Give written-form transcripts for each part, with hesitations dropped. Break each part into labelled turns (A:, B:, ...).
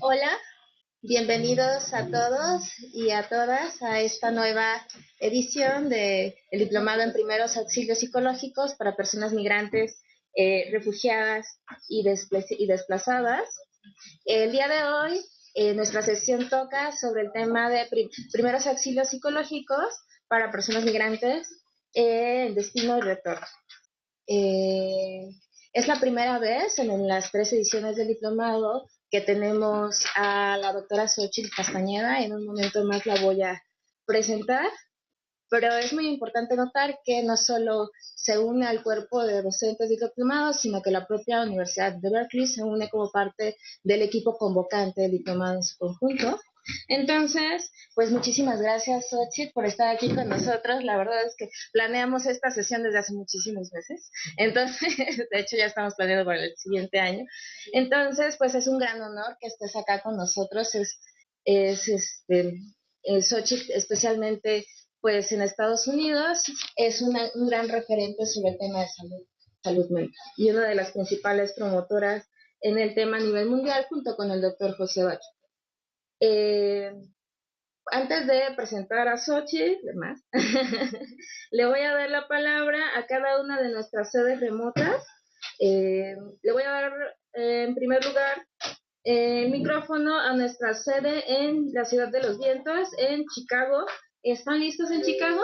A: Hola, bienvenidos a todos y a todas a esta nueva edición del Diplomado en Primeros Auxilios Psicológicos para Personas Migrantes, Refugiadas y Desplazadas. El día de hoy, nuestra sesión toca sobre el tema de primeros auxilios psicológicos para personas migrantes en destino y retorno. Eh, es la primera vez en las 3 ediciones del diplomado que tenemos a la doctora Xochitl Castañeda. En un momento más la voy a presentar, pero es muy importante notar que no solo se une al cuerpo de docentes diplomados, sino que la propia Universidad de Berkeley se une como parte del equipo convocante del diplomado en su conjunto. Entonces, pues muchísimas gracias, Xochitl, por estar aquí con nosotros. La verdad es que planeamos esta sesión desde hace muchísimos meses. Entonces, de hecho, ya estamos planeando para el siguiente año. Entonces, pues es un gran honor que estés acá con nosotros. Xochitl, especialmente pues en Estados Unidos, es un gran referente sobre el tema de salud mental y una de las principales promotoras en el tema a nivel mundial junto con el doctor José Bacho. Eh, Antes de presentar a Xochitl, demás, le voy a dar la palabra a cada una de nuestras sedes remotas. Le voy a dar, en primer lugar, el micrófono a nuestra sede en la Ciudad de los Vientos, en Chicago. ¿Están listos en Chicago?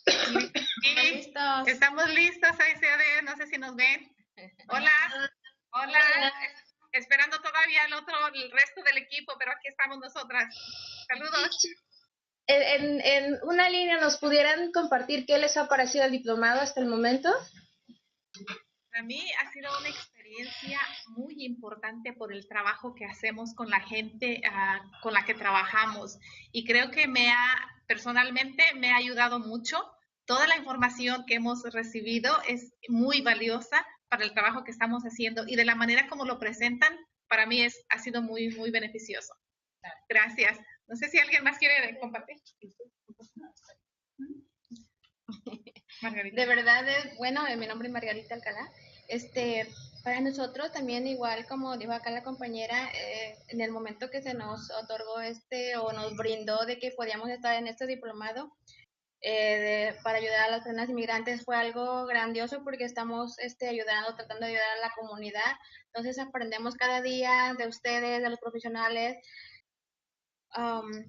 B: Sí, estamos listos, AICD, no sé si nos ven. Hola, hola, esperando todavía el resto del equipo, pero aquí estamos nosotras. Saludos.
A: En una línea, ¿nos pudieran compartir qué les ha parecido el diplomado hasta el momento?
B: Para mí ha sido una experiencia muy importante por el trabajo que hacemos con la gente con la que trabajamos, y creo que personalmente me ha ayudado mucho. Toda la información que hemos recibido es muy valiosa para el trabajo que estamos haciendo, y de la manera como lo presentan, para mí ha sido muy, muy beneficioso. Gracias. No sé si alguien más quiere compartir.
C: Margarita. De verdad, bueno, mi nombre es Margarita Alcalá. Para nosotros también, igual como dijo acá la compañera, en el momento que se nos otorgó o nos brindó de que podíamos estar en este diplomado para ayudar a las personas inmigrantes, fue algo grandioso porque estamos ayudando, tratando de ayudar a la comunidad. Entonces aprendemos cada día de ustedes, de los profesionales,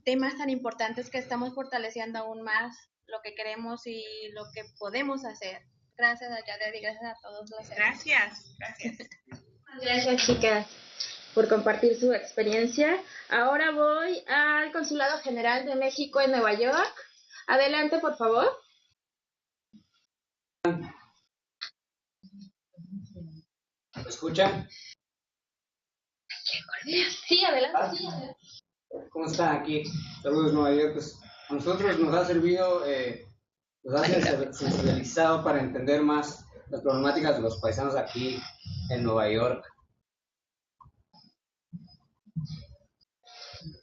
C: temas tan importantes que estamos fortaleciendo aún más lo que queremos y lo que podemos hacer. Gracias a Yader y gracias a todos los
B: Gracias, gracias.
A: Gracias, chicas, por compartir su experiencia. Ahora voy al Consulado General de México en Nueva York. Adelante, por favor.
D: ¿Me escuchan?
A: Sí, adelante. Sí, adelante.
D: ¿Cómo están aquí? Saludos, Nueva York. Pues a nosotros nos ha servido, nos ha sensibilizado para entender más las problemáticas de los paisanos aquí en Nueva York.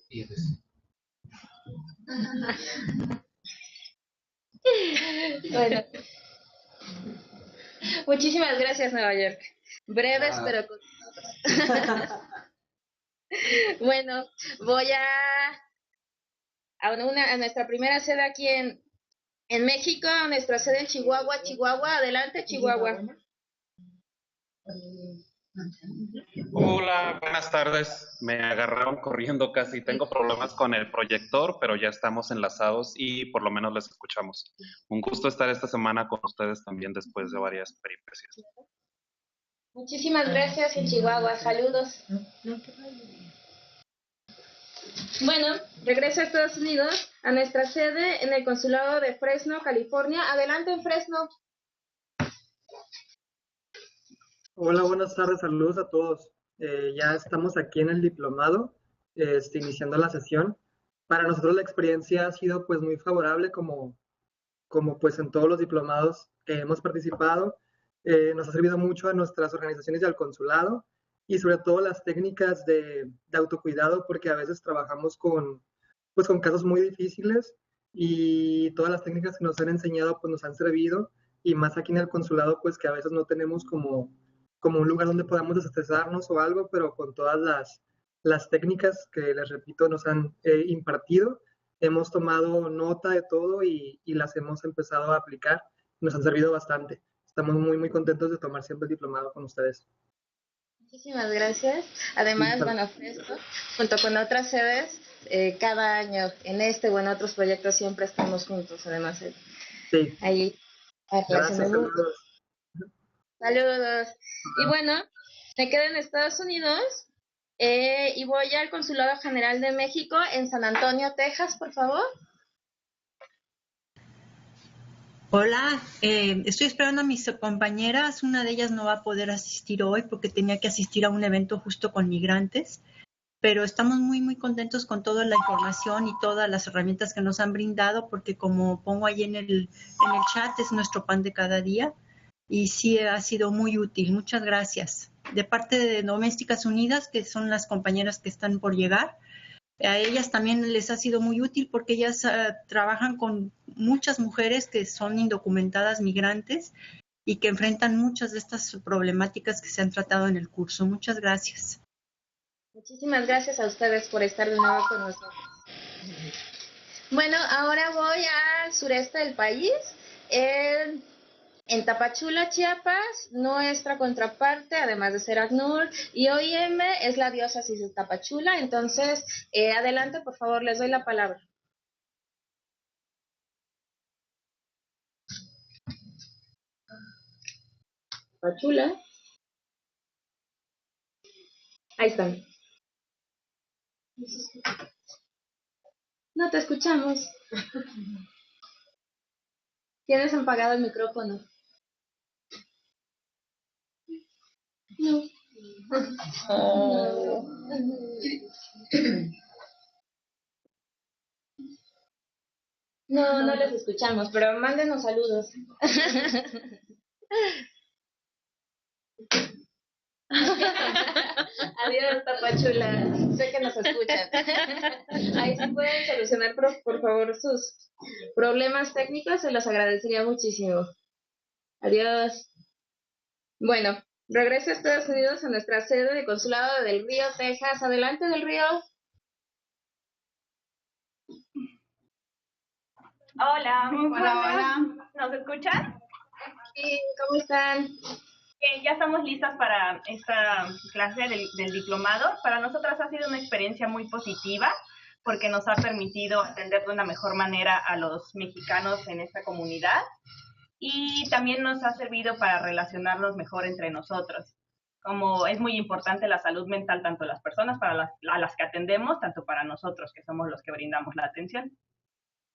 D: Y pues,
A: bueno, muchísimas gracias, Nueva York. Breves, pero bueno, voy a nuestra primera sede aquí en México, a nuestra sede en Chihuahua. Chihuahua, adelante, Chihuahua.
E: Hola, buenas tardes. Me agarraron corriendo casi. Tengo problemas con el proyector, pero ya estamos enlazados y por lo menos les escuchamos. Un gusto estar esta semana con ustedes también después de varias peripecias.
A: Muchísimas gracias en Chihuahua. Saludos. Bueno, regreso a Estados Unidos, a nuestra sede en el Consulado de Fresno, California. Adelante en Fresno.
F: Hola, buenas tardes, saludos a todos. Ya estamos aquí en el diplomado, iniciando la sesión. Para nosotros la experiencia ha sido pues muy favorable como pues en todos los diplomados que hemos participado. Nos ha servido mucho a nuestras organizaciones y al consulado, y sobre todo las técnicas de autocuidado, porque a veces trabajamos con casos muy difíciles, y todas las técnicas que nos han enseñado pues nos han servido, y más aquí en el consulado pues que a veces no tenemos como como un lugar donde podamos desestresarnos o algo, pero con todas las técnicas que, les repito, nos han impartido. Hemos tomado nota de todo y las hemos empezado a aplicar. Nos han servido bastante. Estamos muy, muy contentos de tomar siempre el diplomado con ustedes.
A: Muchísimas gracias. Además, bueno, Fresco, junto con otras sedes, cada año en este o en otros proyectos siempre estamos juntos, además.
F: Sí.
A: Ahí.
F: Gracias, saludos.
A: Saludos. Y bueno, me quedo en Estados Unidos y voy al Consulado General de México en San Antonio, Texas, por favor.
G: Hola, estoy esperando a mis compañeras. Una de ellas no va a poder asistir hoy porque tenía que asistir a un evento justo con migrantes, pero estamos muy, muy contentos con toda la información y todas las herramientas que nos han brindado, porque como pongo ahí en el chat, es nuestro pan de cada día y sí ha sido muy útil. Muchas gracias. De parte de Domésticas Unidas, que son las compañeras que están por llegar, a ellas también les ha sido muy útil porque ellas trabajan con muchas mujeres que son indocumentadas migrantes y que enfrentan muchas de estas problemáticas que se han tratado en el curso. Muchas gracias.
A: Muchísimas gracias a ustedes por estar de nuevo con nosotros. Bueno, ahora voy al sureste del país. En Tapachula, Chiapas, nuestra contraparte, además de ser ACNUR y OIM, es la diócesis de Tapachula. Entonces, adelante, por favor, les doy la palabra. Tapachula. Ahí están. No te escuchamos. Tienes apagado el micrófono. No. Oh. No, no les escuchamos, pero mándenos saludos. Adiós, Tapachula. Sé que nos escuchan. Ahí sí pueden solucionar, por favor, sus problemas técnicos, se los agradecería muchísimo. Adiós. Bueno, regreso a Estados Unidos a nuestra sede de Consulado de Del Río, Texas. Adelante, Del Río.
H: Hola, hola. ¿Nos escuchan?
A: Sí, ¿cómo están?
H: Bien, ya estamos listas para esta clase del diplomado. Para nosotras ha sido una experiencia muy positiva porque nos ha permitido atender de una mejor manera a los mexicanos en esta comunidad y también nos ha servido para relacionarnos mejor entre nosotros. Como es muy importante la salud mental tanto de las personas a las que atendemos, tanto para nosotros que somos los que brindamos la atención.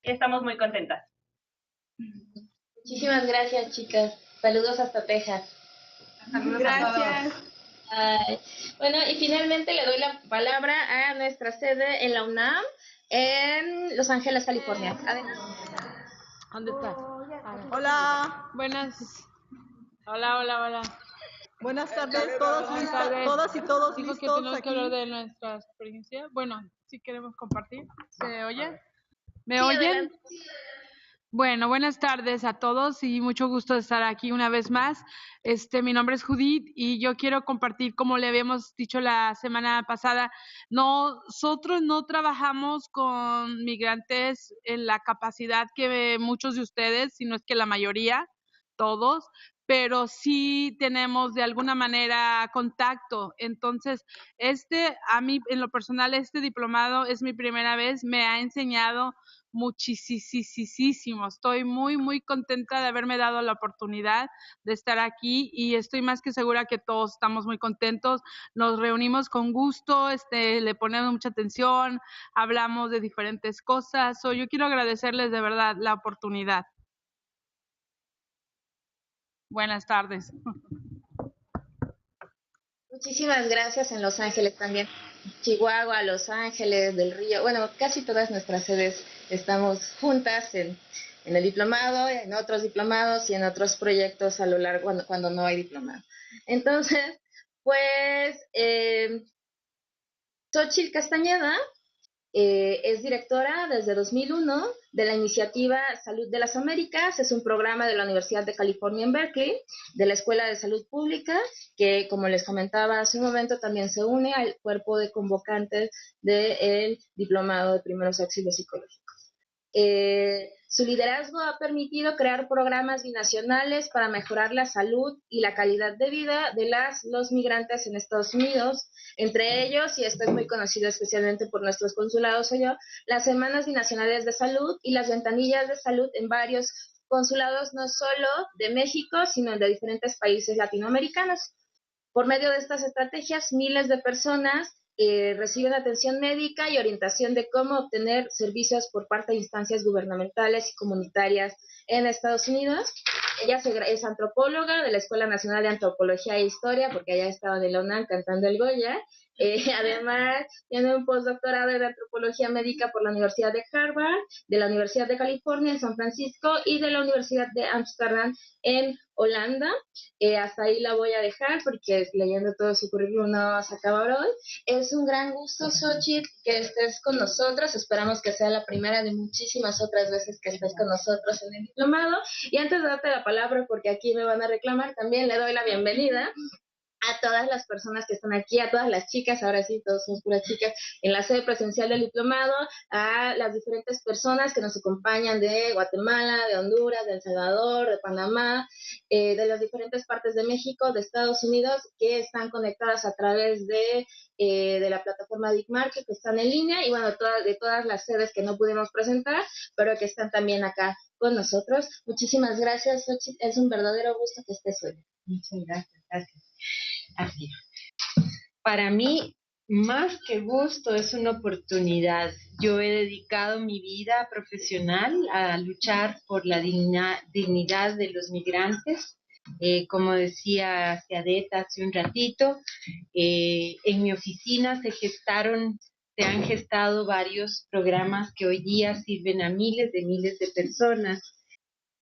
H: Y estamos muy contentas.
A: Muchísimas gracias, chicas. Saludos hasta Texas.
H: Saludos. Gracias.
A: Bueno, y finalmente le doy la palabra a nuestra sede en la UNAM, en Los Ángeles, California. Adelante.
I: ¿Dónde estás?
J: Hola.
I: Buenas. Hola.
J: Buenas tardes, todas y todos
I: Digo
J: listos
I: que tenemos
J: aquí.
I: que hablar de nuestra experiencia. Bueno, si queremos compartir. ¿Se oye? ¿Me
A: Sí,
I: oyen?
A: adelante.
I: Bueno, buenas tardes a todos y mucho gusto de estar aquí una vez más. Mi nombre es Judith y yo quiero compartir, como le habíamos dicho la semana pasada, nosotros no trabajamos con migrantes en la capacidad que muchos de ustedes, si no es que la mayoría, todos, pero sí tenemos de alguna manera contacto. Entonces, a mí en lo personal, este diplomado es mi primera vez, me ha enseñado muchísimo. Estoy muy, muy contenta de haberme dado la oportunidad de estar aquí y estoy más que segura que todos estamos muy contentos. Nos reunimos con gusto, le ponemos mucha atención, hablamos de diferentes cosas. Yo quiero agradecerles de verdad la oportunidad. Buenas tardes.
A: Muchísimas gracias en Los Ángeles también. Chihuahua, Los Ángeles, Del Río. Bueno, casi todas nuestras sedes estamos juntas en el diplomado, en otros diplomados y en otros proyectos a lo largo cuando no hay diplomado. Entonces, pues, Xochitl Castañeda Es directora desde 2001 de la iniciativa Salud de las Américas. Es un programa de la Universidad de California en Berkeley, de la Escuela de Salud Pública, que, como les comentaba hace un momento, también se une al cuerpo de convocantes del Diplomado de Primeros Auxilios Psicológicos. Su liderazgo ha permitido crear programas binacionales para mejorar la salud y la calidad de vida de los migrantes en Estados Unidos. Entre ellos, y esto es muy conocido especialmente por nuestros consulados las semanas binacionales de salud y las ventanillas de salud en varios consulados, no solo de México, sino de diferentes países latinoamericanos. Por medio de estas estrategias, miles de personas reciben atención médica y orientación de cómo obtener servicios por parte de instancias gubernamentales y comunitarias en Estados Unidos. Ella es antropóloga de la Escuela Nacional de Antropología e Historia, porque ella estaba en el UNAM cantando el Goya. Además, tiene un postdoctorado en antropología médica por la Universidad de Harvard, de la Universidad de California en San Francisco y de la Universidad de Ámsterdam en Holanda. Hasta ahí la voy a dejar porque leyendo todo su currículum no vamos a acabar hoy. Es un gran gusto, Xochitl, que estés con nosotros. Esperamos que sea la primera de muchísimas otras veces que estés con nosotros en el diplomado. Y antes de darte la palabra, porque aquí me van a reclamar, también le doy la bienvenida a todas las personas que están aquí, a todas las chicas, ahora sí, todos somos puras chicas, en la sede presencial del diplomado, a las diferentes personas que nos acompañan de Guatemala, de Honduras, de El Salvador, de Panamá, de las diferentes partes de México, de Estados Unidos, que están conectadas a través de la plataforma DICMAR, que están en línea, y bueno, de todas las sedes que no pudimos presentar, pero que están también acá con nosotros. Muchísimas gracias, Xochitl, es un verdadero gusto que estés hoy.
K: Muchas gracias. Así. Para mí, más que gusto, es una oportunidad. Yo he dedicado mi vida profesional a luchar por la dignidad de los migrantes. Como decía Ciadet hace un ratito, en mi oficina se han gestado varios programas que hoy día sirven a miles de personas.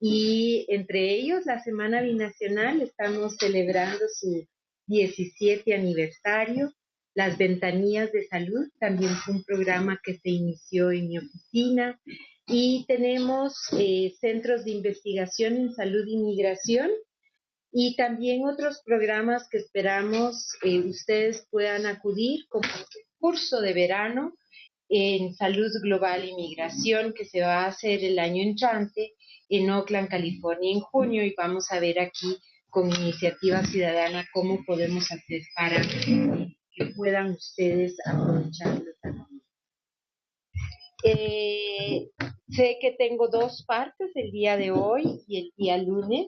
K: Y entre ellos, la Semana Binacional, estamos celebrando su 17 aniversario. Las Ventanillas de Salud también fue un programa que se inició en mi oficina. Y tenemos centros de investigación en salud y migración y también otros programas que esperamos ustedes puedan acudir, como el curso de verano en salud global y migración que se va a hacer el año entrante en Oakland, California, en junio, y vamos a ver aquí con Iniciativa Ciudadana cómo podemos hacer para que puedan ustedes aprovecharlo también. Sé que tengo dos partes, el día de hoy y el día lunes.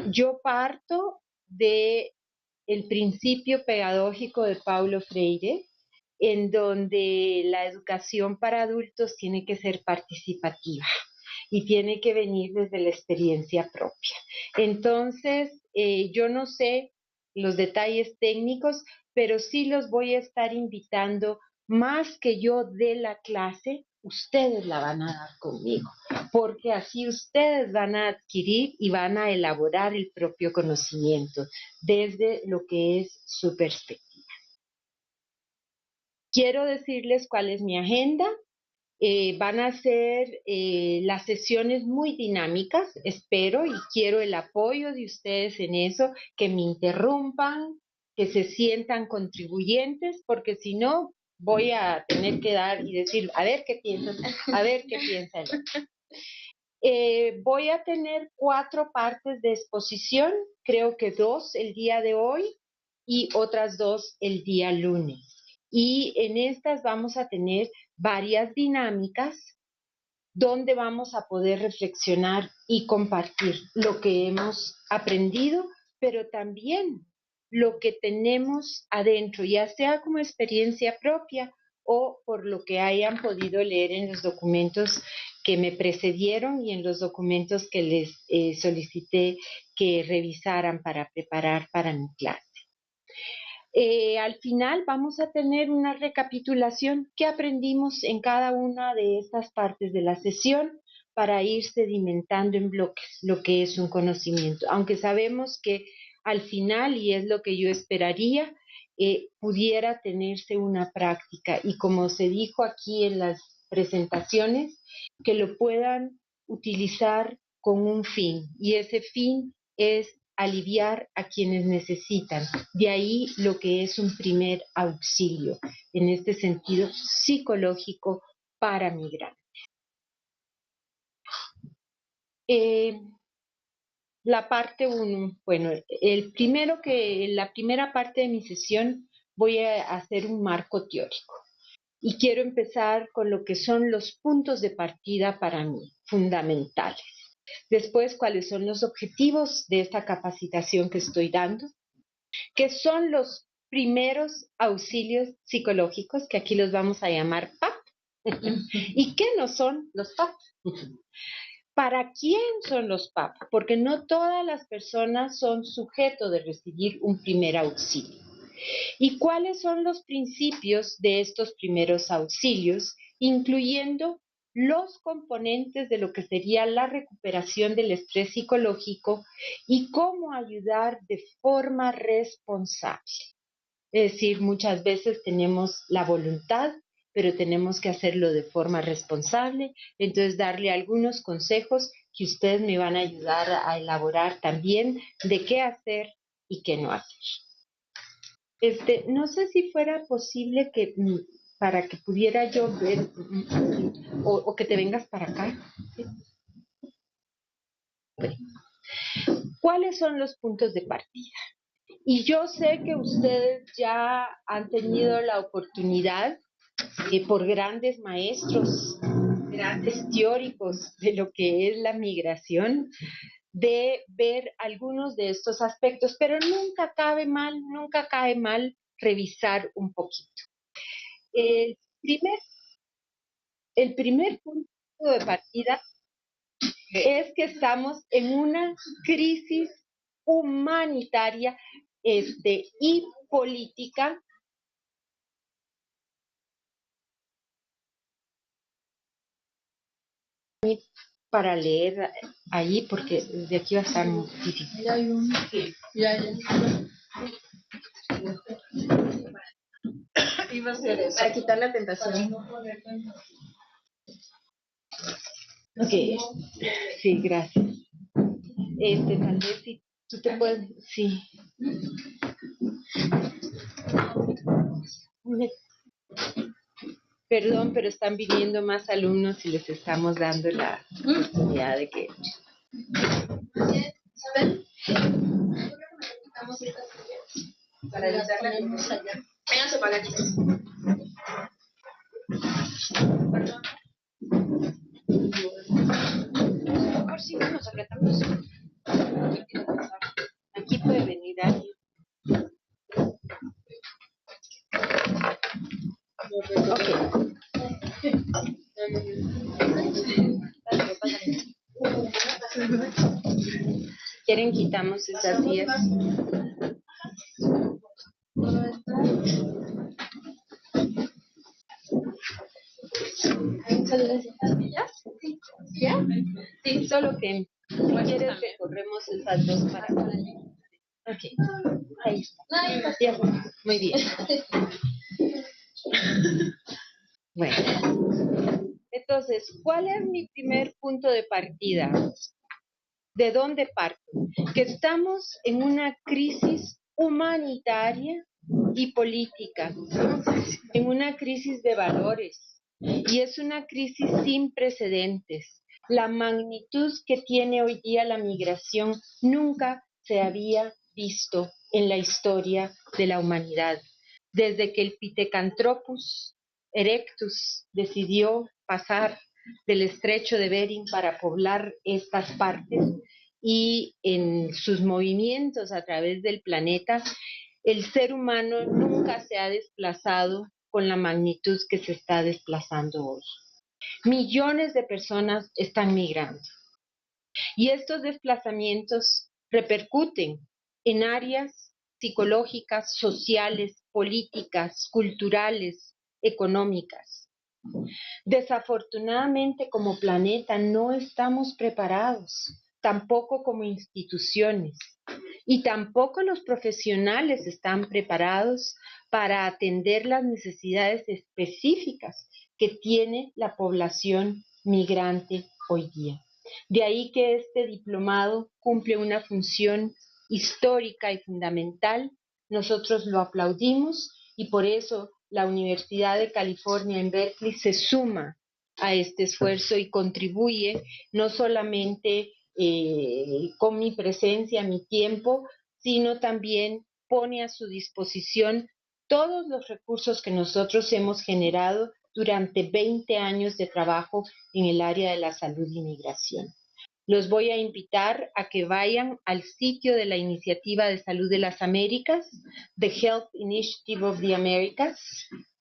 K: Yo parto de el principio pedagógico de Paulo Freire, en donde la educación para adultos tiene que ser participativa y tiene que venir desde la experiencia propia. Entonces, yo no sé los detalles técnicos, pero sí los voy a estar invitando, más que yo dé la clase, ustedes la van a dar conmigo, porque así ustedes van a adquirir y van a elaborar el propio conocimiento desde lo que es su perspectiva. Quiero decirles cuál es mi agenda. Van a ser las sesiones muy dinámicas, espero, y quiero el apoyo de ustedes en eso, que me interrumpan, que se sientan contribuyentes, porque si no, voy a tener que dar y decir, a ver qué piensan, a ver qué piensan. Voy a tener 4 partes de exposición, creo que 2 el día de hoy y otras 2 el día lunes. Y en estas vamos a tener varias dinámicas donde vamos a poder reflexionar y compartir lo que hemos aprendido, pero también lo que tenemos adentro, ya sea como experiencia propia o por lo que hayan podido leer en los documentos que me precedieron y en los documentos que les solicité que revisaran para preparar para mi clase. Al final vamos a tener una recapitulación que aprendimos en cada una de estas partes de la sesión para ir sedimentando en bloques lo que es un conocimiento, aunque sabemos que al final, y es lo que yo esperaría, pudiera tenerse una práctica y como se dijo aquí en las presentaciones, que lo puedan utilizar con un fin y ese fin es aliviar a quienes necesitan. De ahí lo que es un primer auxilio, en este sentido psicológico para migrantes. La parte 1, bueno, la primera parte de mi sesión voy a hacer un marco teórico y quiero empezar con lo que son los puntos de partida para mí, fundamentales. Después, cuáles son los objetivos de esta capacitación que estoy dando, qué son los primeros auxilios psicológicos, que aquí los vamos a llamar PAP, y qué no son los PAP. ¿Para quién son los PAP? Porque no todas las personas son sujetos de recibir un primer auxilio. ¿Y cuáles son los principios de estos primeros auxilios, incluyendo los componentes de lo que sería la recuperación del estrés psicológico y cómo ayudar de forma responsable? Es decir, muchas veces tenemos la voluntad, pero tenemos que hacerlo de forma responsable. Entonces, darle algunos consejos que ustedes me van a ayudar a elaborar también de qué hacer y qué no hacer. No sé si fuera posible que para que pudiera yo ver o que te vengas para acá. ¿Cuáles son los puntos de partida? Y yo sé que ustedes ya han tenido la oportunidad por grandes maestros, grandes teóricos de lo que es la migración, de ver algunos de estos aspectos, pero nunca cae mal revisar un poquito. El primer punto de partida es que estamos en una crisis humanitaria y política para leer ahí porque de aquí va a estar muy difícil.
A: Iba a ser eso, para quitar la tentación.
K: Ok, sí, gracias. Tal vez si tú te puedes, sí. Perdón, pero están viniendo más alumnos y les estamos dando la oportunidad de que... ¿Saben?
A: Para evitar la tentación. Vénganse para aquí.
K: Mejor sí nos apretamos. Aquí puede venir alguien. Ok. ¿Quieren quitamos esas 10? ¿Ya? Sí, solo que si quieres recorremos esas dos para acá. Ok, ahí está. Ya, muy bien. Bueno, entonces, ¿cuál es mi primer punto de partida? ¿De dónde parto? Que estamos en una crisis humanitaria y política, en una crisis de valores, y es una crisis sin precedentes. La magnitud que tiene hoy día la migración nunca se había visto en la historia de la humanidad. Desde que el Pithecanthropus erectus decidió pasar del estrecho de Bering para poblar estas partes y en sus movimientos a través del planeta, el ser humano nunca se ha desplazado con la magnitud que se está desplazando hoy. Millones de personas están migrando y estos desplazamientos repercuten en áreas psicológicas, sociales, políticas, culturales, económicas. Desafortunadamente, como planeta no estamos preparados, tampoco como instituciones. y tampoco los profesionales están preparados para atender las necesidades específicas que tiene la población migrante hoy día. De ahí que este diplomado cumple una función histórica y fundamental. Nosotros lo aplaudimos y por eso la Universidad de California en Berkeley se suma a este esfuerzo y contribuye no solamente con mi presencia, mi tiempo, sino también pone a su disposición todos los recursos que nosotros hemos generado durante 20 años de trabajo en el área de la salud y migración. Los voy a invitar a que vayan al sitio de la Iniciativa de Salud de las Américas, The Health Initiative of the Americas,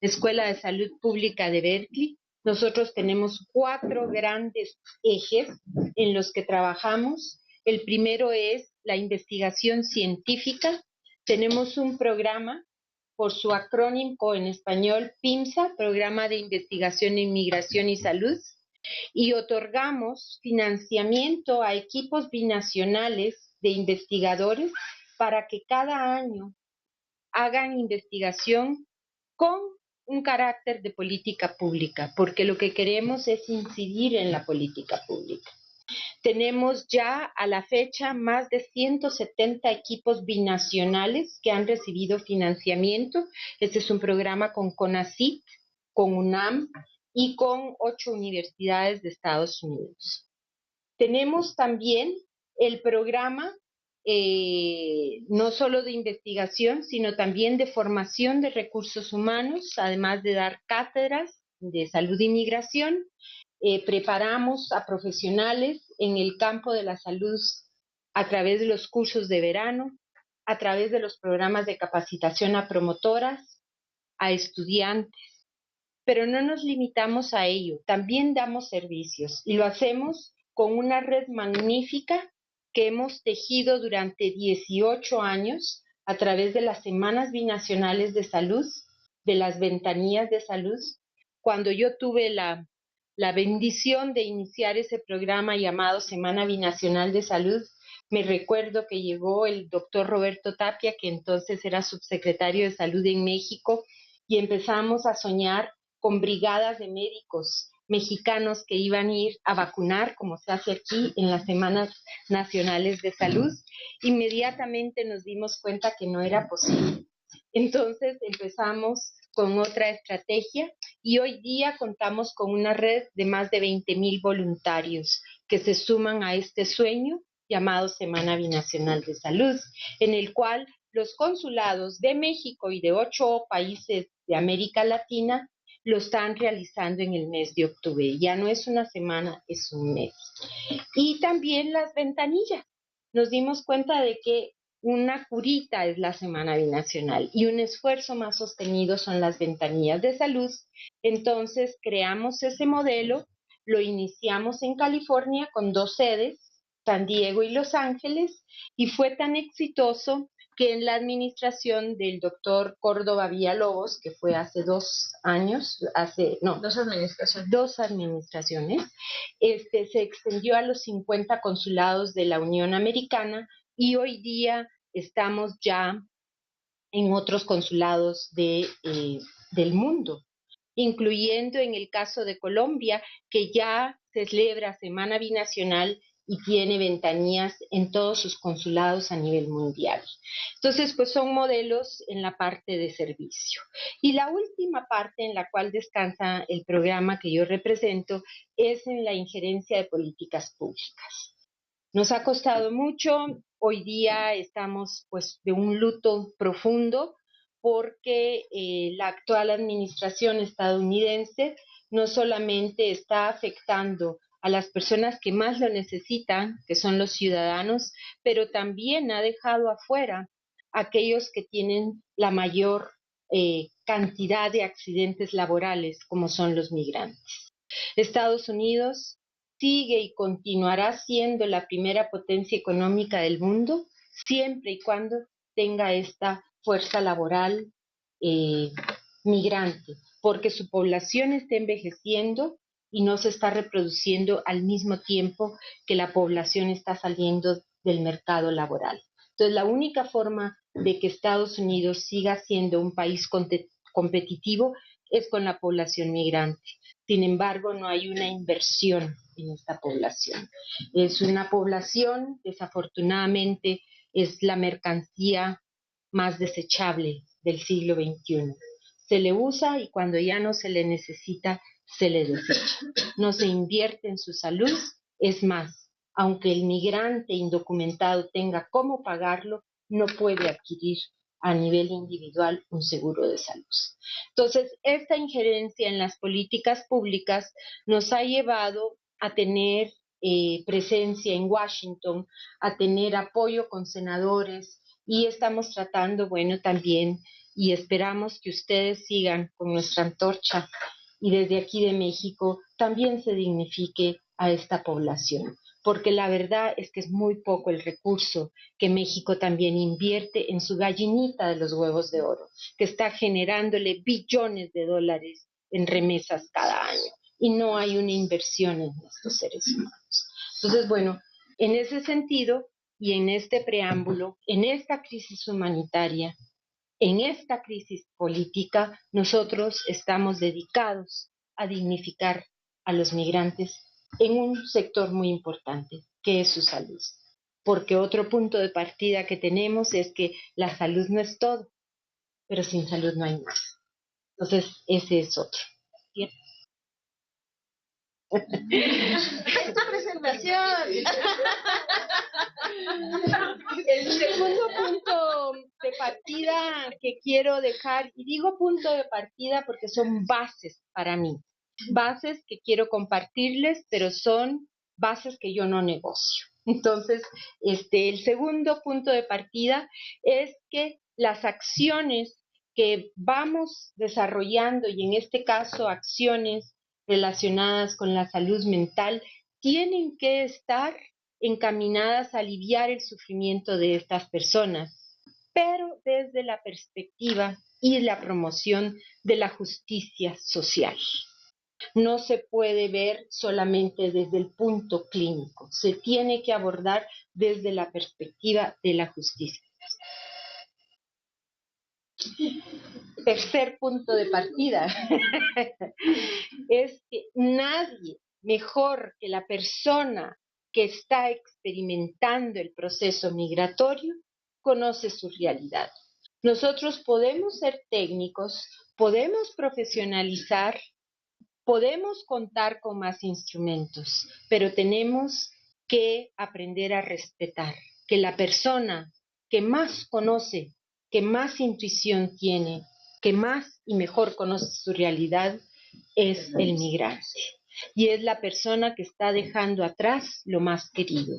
K: Escuela de Salud Pública de Berkeley. Nosotros tenemos 4 grandes ejes en los que trabajamos. El primero es la investigación científica. Tenemos un programa, por su acrónimo en español, PIMSA, Programa de Investigación en Migración y Salud, y otorgamos financiamiento a equipos binacionales de investigadores para que cada año hagan investigación con un carácter de política pública, porque lo que queremos es incidir en la política pública. Tenemos ya a la fecha más de 170 equipos binacionales que han recibido financiamiento. Este es un programa con CONACYT, con UNAM y con 8 universidades de Estados Unidos. Tenemos también el programa no solo de investigación, sino también de formación de recursos humanos, además de dar cátedras de salud y migración. Preparamos a profesionales en el campo de la salud a través de los cursos de verano, a través de los programas de capacitación a promotoras, a estudiantes. Pero no nos limitamos a ello, también damos servicios y lo hacemos con una red magnífica que hemos tejido durante 18 años a través de las semanas binacionales de salud, de las ventanillas de salud. Cuando yo tuve la bendición de iniciar ese programa llamado Semana Binacional de Salud, me recuerdo que llegó el doctor Roberto Tapia, que entonces era subsecretario de Salud en México, y empezamos a soñar con brigadas de médicos mexicanos que iban a ir a vacunar, como se hace aquí en las Semanas Nacionales de Salud. Inmediatamente nos dimos cuenta que no era posible. Entonces empezamos con otra estrategia y hoy día contamos con una red de más de 20,000 voluntarios que se suman a este sueño llamado Semana Binacional de Salud, en el cual los consulados de México y de 8 países de América Latina lo están realizando en el mes de octubre. Ya no es una semana, es un mes. Y también las ventanillas. Nos dimos cuenta de que una curita es la Semana Binacional y un esfuerzo más sostenido son las ventanillas de salud. Entonces creamos ese modelo, lo iniciamos en California con 2 sedes, San Diego y Los Ángeles, y fue tan exitoso que en la administración del doctor Córdoba Villalobos, que fue hace 2 años, dos administraciones, se extendió a los 50 consulados de la Unión Americana y hoy día estamos ya en otros consulados del mundo, incluyendo en el caso de Colombia, que ya se celebra Semana Binacional y tiene ventanillas en todos sus consulados a nivel mundial. Entonces, pues son modelos en la parte de servicio. Y la última parte en la cual descansa el programa que yo represento es en la injerencia de políticas públicas. Nos ha costado mucho, hoy día estamos pues de un luto profundo porque la actual administración estadounidense no solamente está afectando a las personas que más lo necesitan, que son los ciudadanos, pero también ha dejado afuera a aquellos que tienen la mayor cantidad de accidentes laborales, como son los migrantes. Estados Unidos sigue y continuará siendo la primera potencia económica del mundo, siempre y cuando tenga esta fuerza laboral migrante, porque su población está envejeciendo y no se está reproduciendo al mismo tiempo que la población está saliendo del mercado laboral. Entonces, la única forma de que Estados Unidos siga siendo un país competitivo es con la población migrante. Sin embargo, no hay una inversión en esta población. Es una población, desafortunadamente, es la mercancía más desechable del siglo XXI. Se le usa y cuando ya no se le necesita, se le desecha. No se invierte en su salud, es más, aunque el migrante indocumentado tenga cómo pagarlo, no puede adquirir a nivel individual un seguro de salud. Entonces, esta injerencia en las políticas públicas nos ha llevado a tener presencia en Washington, a tener apoyo con senadores y estamos tratando, bueno, también y esperamos que ustedes sigan con nuestra antorcha y desde aquí de México también se dignifique a esta población, porque la verdad es que es muy poco el recurso que México también invierte en su gallinita de los huevos de oro, que está generándole billones de dólares en remesas cada año, y no hay una inversión en estos seres humanos. Entonces, bueno, en ese sentido y en este preámbulo, en esta crisis humanitaria, en esta crisis política, nosotros estamos dedicados a dignificar a los migrantes en un sector muy importante, que es su salud. Porque otro punto de partida que tenemos es que la salud no es todo, pero sin salud no hay nada. Entonces, ese es otro. ¿Bien?
A: ¡Es tu presentación!
K: El segundo punto de partida que quiero dejar, y digo punto de partida porque son bases para mí, bases que quiero compartirles, pero son bases que yo no negocio. Entonces, el segundo punto de partida es que las acciones que vamos desarrollando, y en este caso acciones relacionadas con la salud mental, tienen que estar encaminadas a aliviar el sufrimiento de estas personas, pero desde la perspectiva y la promoción de la justicia social. No se puede ver solamente desde el punto clínico, se tiene que abordar desde la perspectiva de la justicia. Tercer punto de partida es que nadie mejor que la persona que está experimentando el proceso migratorio conoce su realidad. Nosotros podemos ser técnicos, podemos profesionalizar, podemos contar con más instrumentos, pero tenemos que aprender a respetar que la persona que más conoce, que más intuición tiene, que más y mejor conoce su realidad, es el migrante. Y es la persona que está dejando atrás lo más querido,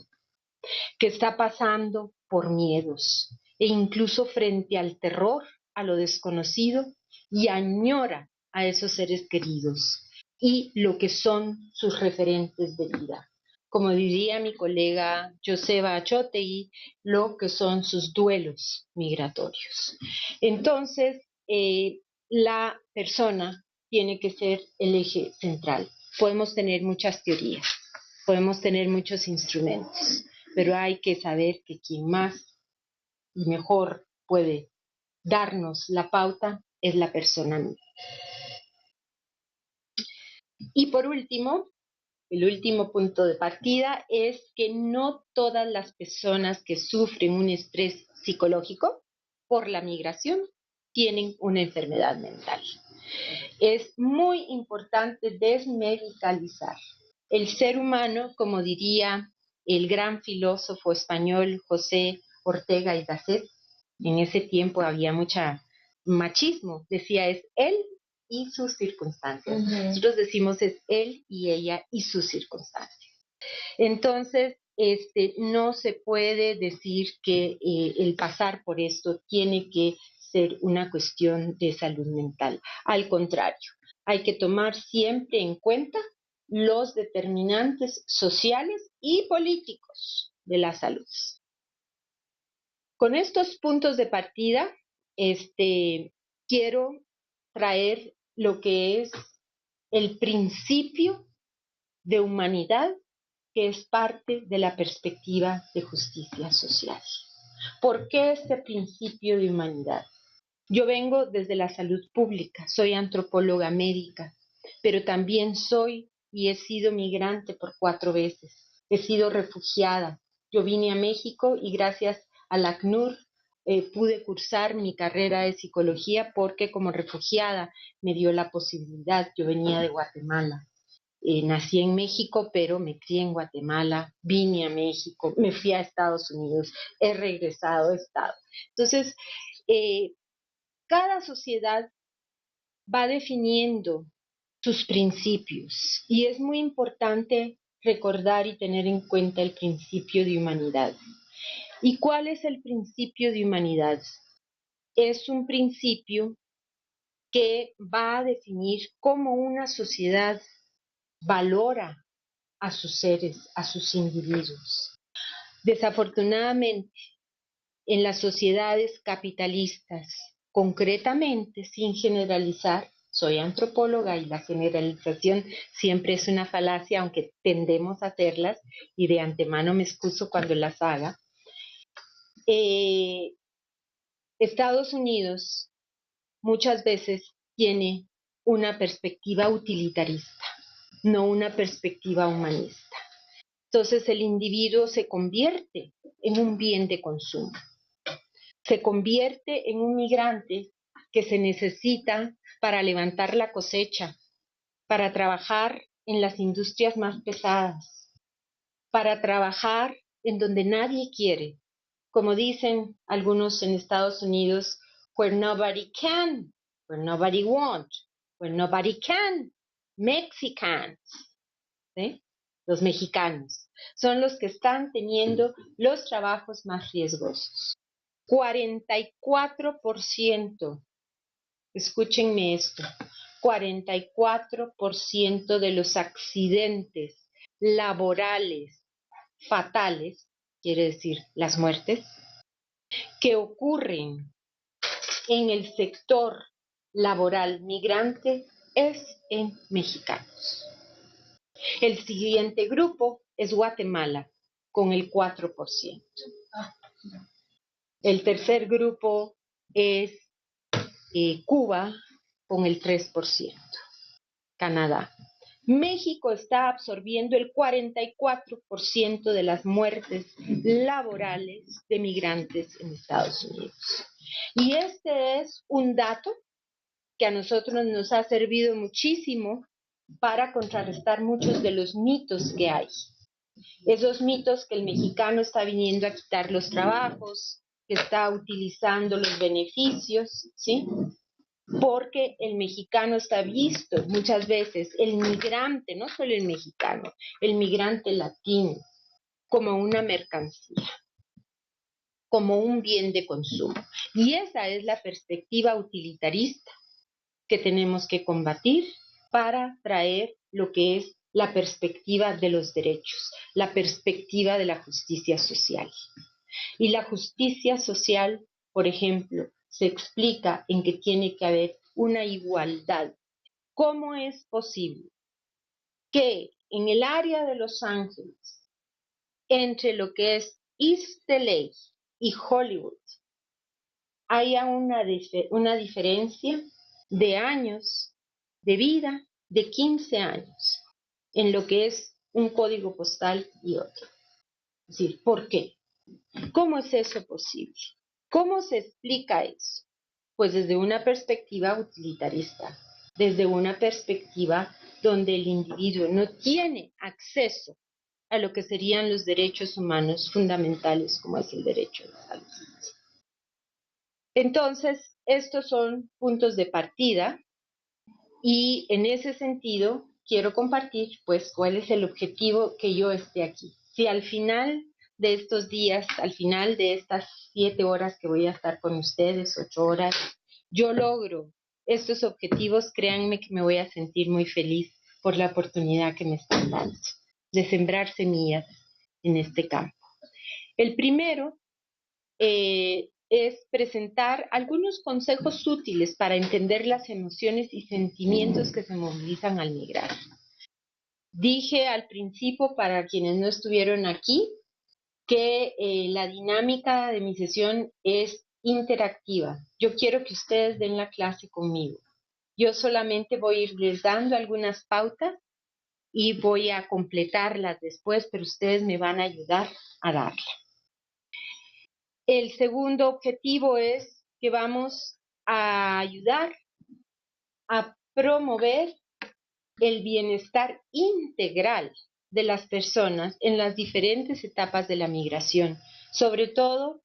K: que está pasando por miedos e incluso frente al terror, a lo desconocido, y añora a esos seres queridos y lo que son sus referentes de vida. Como diría mi colega Joseba Achotegui, lo que son sus duelos migratorios. Entonces, la persona tiene que ser el eje central. Podemos tener muchas teorías, podemos tener muchos instrumentos, pero hay que saber que quien más y mejor puede darnos la pauta es la persona misma. Y por último, el último punto de partida es que no todas las personas que sufren un estrés psicológico por la migración tienen una enfermedad mental. Es muy importante desmedicalizar. El ser humano, como diría el gran filósofo español José Ortega y Gasset, en ese tiempo había mucha machismo, decía es él y sus circunstancias. Nosotros decimos es él y ella y sus circunstancias. Entonces, no se puede decir que el pasar por esto tiene que ser una cuestión de salud mental. Al contrario, hay que tomar siempre en cuenta los determinantes sociales y políticos de la salud. Con estos puntos de partida, quiero traer lo que es el principio de humanidad que es parte de la perspectiva de justicia social. ¿Por qué este principio de humanidad? Yo vengo desde la salud pública, soy antropóloga médica, pero también soy y he sido migrante por 4 veces. He sido refugiada. Yo vine a México y gracias al ACNUR pude cursar mi carrera de psicología porque como refugiada me dio la posibilidad. Yo venía de Guatemala. Nací en México, pero me crié en Guatemala, vine a México, me fui a Estados Unidos, he regresado, he estado. Entonces, cada sociedad va definiendo sus principios y es muy importante recordar y tener en cuenta el principio de humanidad. ¿Y cuál es el principio de humanidad? Es un principio que va a definir cómo una sociedad valora a sus seres, a sus individuos. Desafortunadamente, en las sociedades capitalistas, concretamente, sin generalizar, soy antropóloga y la generalización siempre es una falacia, aunque tendemos a hacerlas y de antemano me excuso cuando las haga. Estados Unidos muchas veces tiene una perspectiva utilitarista, no una perspectiva humanista. Entonces el individuo se convierte en un bien de consumo, se convierte en un migrante que se necesita para levantar la cosecha, para trabajar en las industrias más pesadas, para trabajar en donde nadie quiere, como dicen algunos en Estados Unidos, where nobody can, where nobody won't, where nobody can, Mexicans, ¿sí? Los mexicanos son los que están teniendo los trabajos más riesgosos. 44%, escúchenme esto, 44% de los accidentes laborales fatales, quiere decir las muertes, que ocurren en el sector laboral migrante es en mexicanos. El siguiente grupo es Guatemala, con el 4%. El tercer grupo es Cuba, con el 3%. Canadá. México está absorbiendo el 44% de las muertes laborales de migrantes en Estados Unidos. Y este es un dato que a nosotros nos ha servido muchísimo para contrarrestar muchos de los mitos que hay. Esos mitos que el mexicano está viniendo a quitar los trabajos, que está utilizando los beneficios, ¿sí? Porque el mexicano está visto muchas veces, el migrante, no solo el mexicano, el migrante latino, como una mercancía, como un bien de consumo. Y esa es la perspectiva utilitarista que tenemos que combatir para traer lo que es la perspectiva de los derechos, la perspectiva de la justicia social. Y la justicia social, por ejemplo, se explica en que tiene que haber una igualdad. ¿Cómo es posible que en el área de Los Ángeles, entre lo que es East LA y Hollywood, haya una diferencia de años de vida de 15 años en lo que es un código postal y otro? Es decir, ¿por qué? ¿Cómo es eso posible? ¿Cómo se explica eso? Pues desde una perspectiva utilitarista, desde una perspectiva donde el individuo no tiene acceso a lo que serían los derechos humanos fundamentales, como es el derecho a la salud. Entonces, estos son puntos de partida y en ese sentido quiero compartir, pues, cuál es el objetivo que yo esté aquí. Si al final de estos días, al final de estas 7 horas que voy a estar con ustedes, 8 horas, yo logro estos objetivos, créanme que me voy a sentir muy feliz por la oportunidad que me están dando de sembrar semillas en este campo. El primero es presentar algunos consejos útiles para entender las emociones y sentimientos que se movilizan al migrar. Dije al principio, para quienes no estuvieron aquí, que la dinámica de mi sesión es interactiva. Yo quiero que ustedes den la clase conmigo. Yo solamente voy a irles dando algunas pautas y voy a completarlas después, pero ustedes me van a ayudar a darla. El segundo objetivo es que vamos a ayudar a promover el bienestar integral de las personas en las diferentes etapas de la migración, sobre todo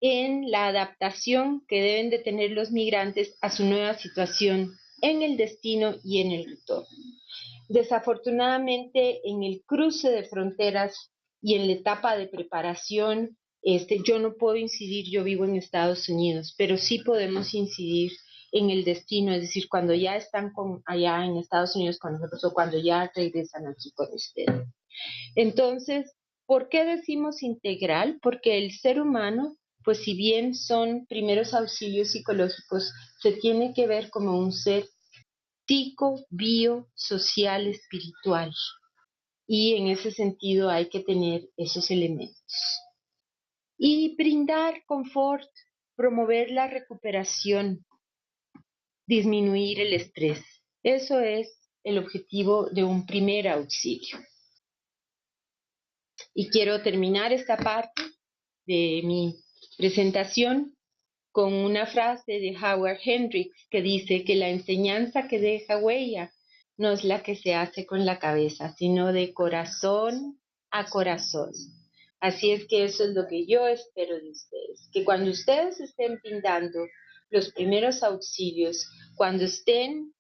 K: en la adaptación que deben de tener los migrantes a su nueva situación en el destino y en el retorno. Desafortunadamente, en el cruce de fronteras y en la etapa de preparación, yo no puedo incidir, yo vivo en Estados Unidos, pero sí podemos incidir en el destino, es decir, cuando ya están allá en Estados Unidos con nosotros o cuando ya regresan aquí con ustedes. Entonces, ¿por qué decimos integral? Porque el ser humano, pues si bien son primeros auxilios psicológicos, se tiene que ver como un ser psico, bio, social, espiritual. Y en ese sentido hay que tener esos elementos. Y brindar confort, promover la recuperación, disminuir el estrés. Eso es el objetivo de un primer auxilio. Y quiero terminar esta parte de mi presentación con una frase de Howard Hendricks que dice que la enseñanza que deja huella no es la que se hace con la cabeza, sino de corazón a corazón. Así es que eso es lo que yo espero de ustedes, que cuando ustedes estén brindando los primeros auxilios, cuando estén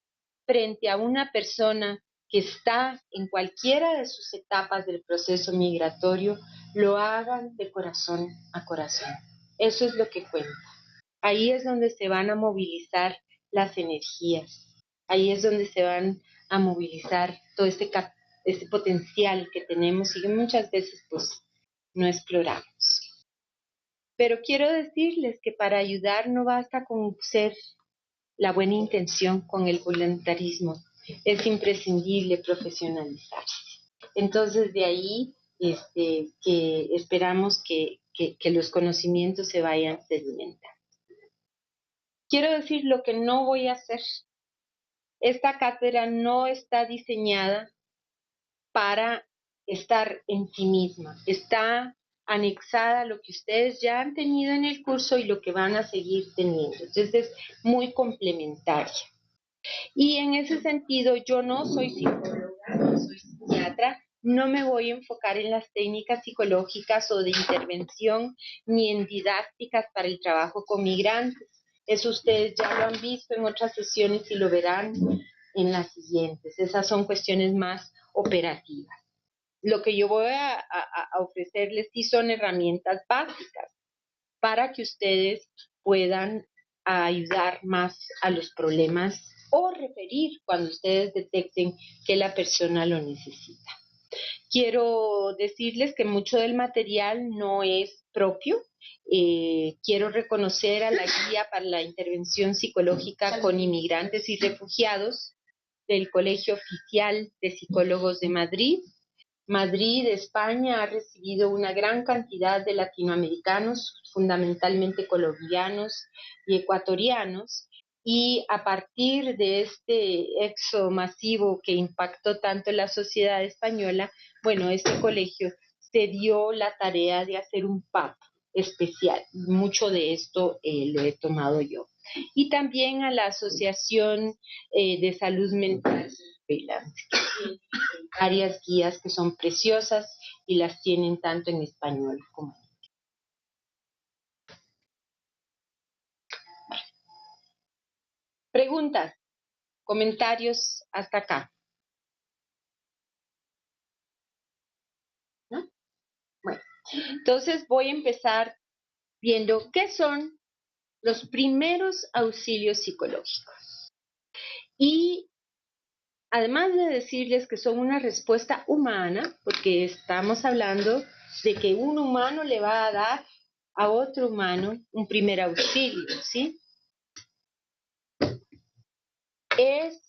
K: frente a una persona que está en cualquiera de sus etapas del proceso migratorio, lo hagan de corazón a corazón. Eso es lo que cuenta. Ahí es donde se van a movilizar las energías. Ahí es donde se van a movilizar todo este potencial que tenemos y que muchas veces pues no exploramos. Pero quiero decirles que para ayudar no basta con ser la buena intención, con el voluntarismo. Es imprescindible profesionalizarse. Entonces de ahí que esperamos que los conocimientos se vayan sedimentando. Quiero decir lo que no voy a hacer. Esta cátedra no está diseñada para estar en sí misma. Está anexada a lo que ustedes ya han tenido en el curso y lo que van a seguir teniendo. Entonces es muy complementaria. Y en ese sentido, yo no soy psicóloga, no soy psiquiatra, no me voy a enfocar en las técnicas psicológicas o de intervención ni en didácticas para el trabajo con migrantes. Eso ustedes ya lo han visto en otras sesiones y lo verán en las siguientes. Esas son cuestiones más operativas. Lo que yo voy a ofrecerles sí son herramientas básicas para que ustedes puedan ayudar más a los problemas o referir cuando ustedes detecten que la persona lo necesita. Quiero decirles que mucho del material no es propio. Quiero reconocer a la guía para la intervención psicológica con inmigrantes y refugiados del Colegio Oficial de Psicólogos de Madrid. Madrid, España, ha recibido una gran cantidad de latinoamericanos, fundamentalmente colombianos y ecuatorianos, y a partir de este éxodo masivo que impactó tanto en la sociedad española, bueno, este colegio se dio la tarea de hacer un PAP especial. Mucho de esto lo he tomado yo. Y también a la Asociación de Salud Mental, que tiene varias guías que son preciosas y las tienen tanto en español como en inglés. Preguntas, comentarios hasta acá. ¿No? Bueno, entonces voy a empezar viendo qué son los primeros auxilios psicológicos. Y además de decirles que son una respuesta humana, porque estamos hablando de que un humano le va a dar a otro humano un primer auxilio, ¿sí? Es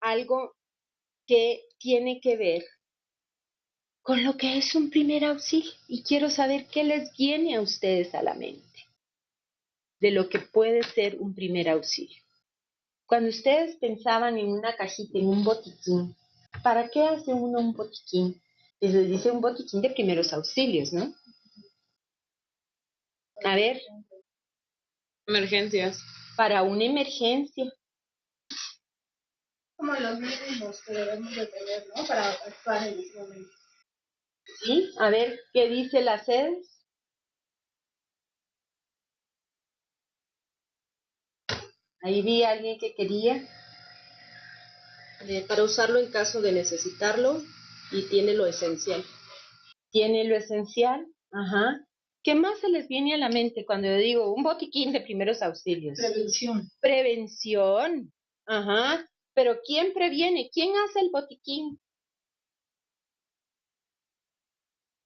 K: algo que tiene que ver con lo que es un primer auxilio. Y quiero saber qué les viene a ustedes a la mente de lo que puede ser un primer auxilio. Cuando ustedes pensaban en una cajita, en un botiquín, ¿para qué hace uno un botiquín? Les dice un botiquín de primeros auxilios, ¿no? A ver.
J: Emergencias.
K: Para una emergencia.
C: Como los mínimos que debemos de tener, ¿no? Para actuar en ese momento.
K: ¿Sí? A ver, ¿qué dice la CEDES? Ahí vi a alguien que quería.
J: Para usarlo en caso de necesitarlo y tiene lo esencial.
K: Tiene lo esencial. Ajá. ¿Qué más se les viene a la mente cuando yo digo un botiquín de primeros auxilios?
J: Prevención.
K: Prevención. Ajá. Pero ¿quién previene? ¿Quién hace el botiquín?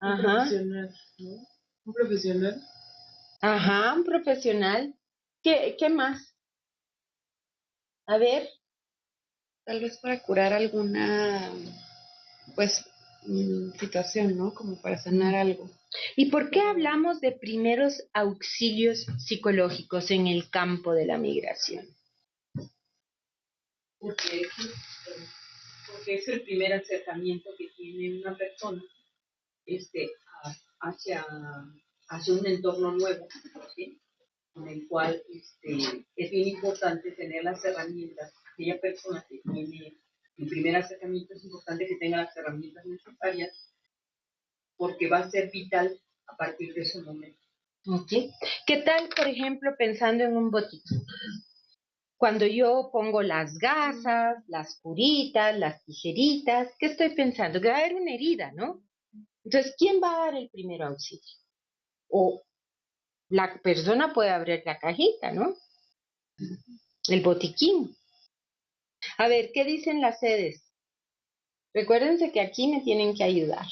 J: Un profesional, ¿no? Un profesional.
K: Ajá, un profesional. ¿Qué más? A ver.
J: Tal vez para curar alguna, pues, situación, ¿no? Como para sanar algo.
K: ¿Y por qué hablamos de primeros auxilios psicológicos en el campo de la migración?
L: Porque es el primer acercamiento que tiene una persona hacia un entorno nuevo, ¿sí? Con el cual es bien importante tener las herramientas. Aquella persona que tiene el primer acercamiento es importante que tenga las herramientas necesarias porque va a ser vital a partir de ese momento.
K: Okay. ¿Qué tal, por ejemplo, pensando en un botiquín? Cuando yo pongo las gasas, las curitas, las tijeritas, ¿qué estoy pensando? Que va a haber una herida, ¿no? Entonces, ¿quién va a dar el primer auxilio? O la persona puede abrir la cajita, ¿no? El botiquín. A ver, ¿qué dicen las sedes? Recuérdense que aquí me tienen que ayudar.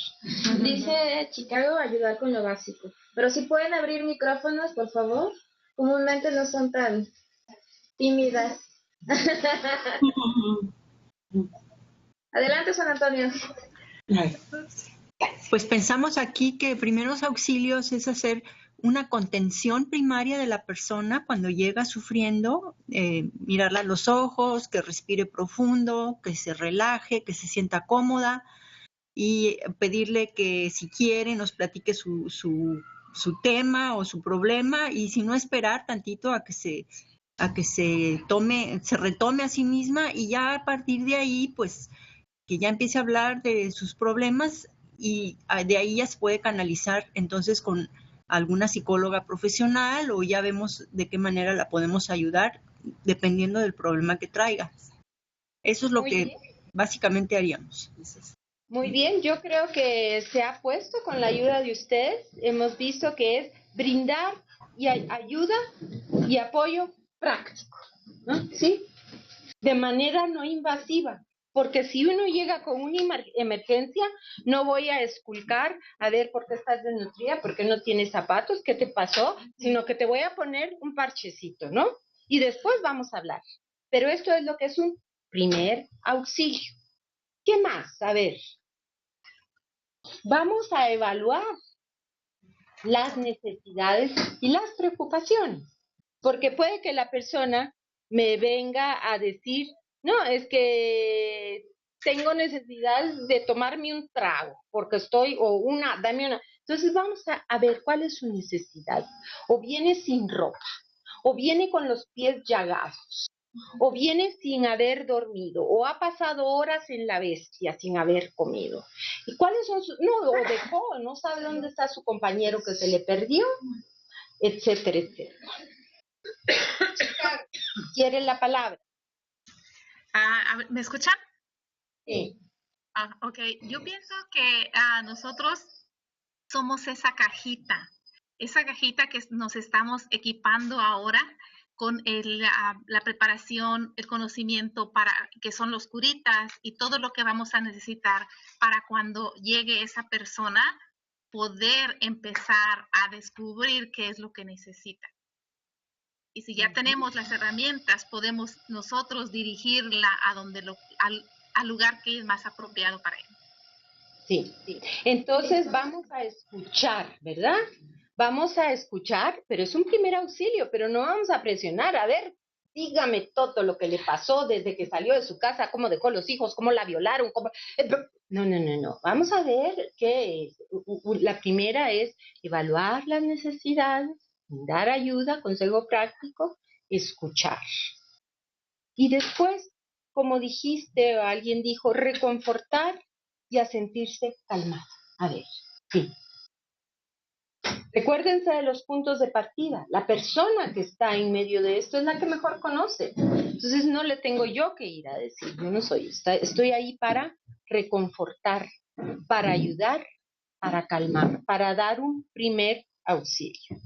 A: Dice Chicago ayudar con lo básico. Pero si pueden abrir micrófonos, por favor. Comúnmente no son tan tímidas. Adelante, San Antonio.
G: Pues pensamos aquí que primeros auxilios es hacer una contención primaria de la persona cuando llega sufriendo, mirarla a los ojos, que respire profundo, que se relaje, que se sienta cómoda y pedirle que si quiere nos platique su tema o su problema y si no esperar tantito a que se retome a sí misma y ya a partir de ahí pues que ya empiece a hablar de sus problemas y de ahí ya se puede canalizar entonces con alguna psicóloga profesional o ya vemos de qué manera la podemos ayudar dependiendo del problema que traiga. Eso es lo que básicamente haríamos.
K: Muy bien, yo creo que se ha puesto con la ayuda de ustedes. Hemos visto que es brindar y ayuda y apoyo práctico, ¿no? ¿Sí? De manera no invasiva. Porque si uno llega con una emergencia, no voy a esculcar, a ver por qué estás desnutrida, por qué no tienes zapatos, qué te pasó, sino que te voy a poner un parchecito, ¿no? Y después vamos a hablar. Pero esto es lo que es un primer auxilio. ¿Qué más? A ver, vamos a evaluar las necesidades y las preocupaciones. Porque puede que la persona me venga a decir, no, es que tengo necesidad de tomarme un trago, porque dame una. Entonces vamos a ver cuál es su necesidad. O viene sin ropa, o viene con los pies llagados, o viene sin haber dormido, o ha pasado horas en la bestia sin haber comido. ¿Y cuáles son o dejó, no sabe dónde está su compañero que se le perdió, etcétera, etcétera. ¿Quieren la palabra?
B: ¿Me escuchan?
K: Sí.
B: Ok, yo pienso que nosotros somos esa cajita que nos estamos equipando ahora con la preparación, el conocimiento para que son los curitas y todo lo que vamos a necesitar para cuando llegue esa persona poder empezar a descubrir qué es lo que necesita. Y si ya tenemos las herramientas, podemos nosotros dirigirla a donde al lugar que es más apropiado para él.
K: Sí. Entonces vamos a escuchar, ¿verdad? Vamos a escuchar, pero es un primer auxilio, pero no vamos a presionar. A ver, dígame todo lo que le pasó desde que salió de su casa, cómo dejó los hijos, cómo la violaron, cómo... No. Vamos a ver qué es. La primera es evaluar las necesidades, dar ayuda, consejo práctico, escuchar. Y después, como dijiste, o alguien dijo, reconfortar y a sentirse calmado. A ver, sí. Recuérdense de los puntos de partida. La persona que está en medio de esto es la que mejor conoce. Entonces no le tengo yo que ir a decir, yo no soy, estoy ahí para reconfortar, para ayudar, para calmar, para dar un primer auxilio.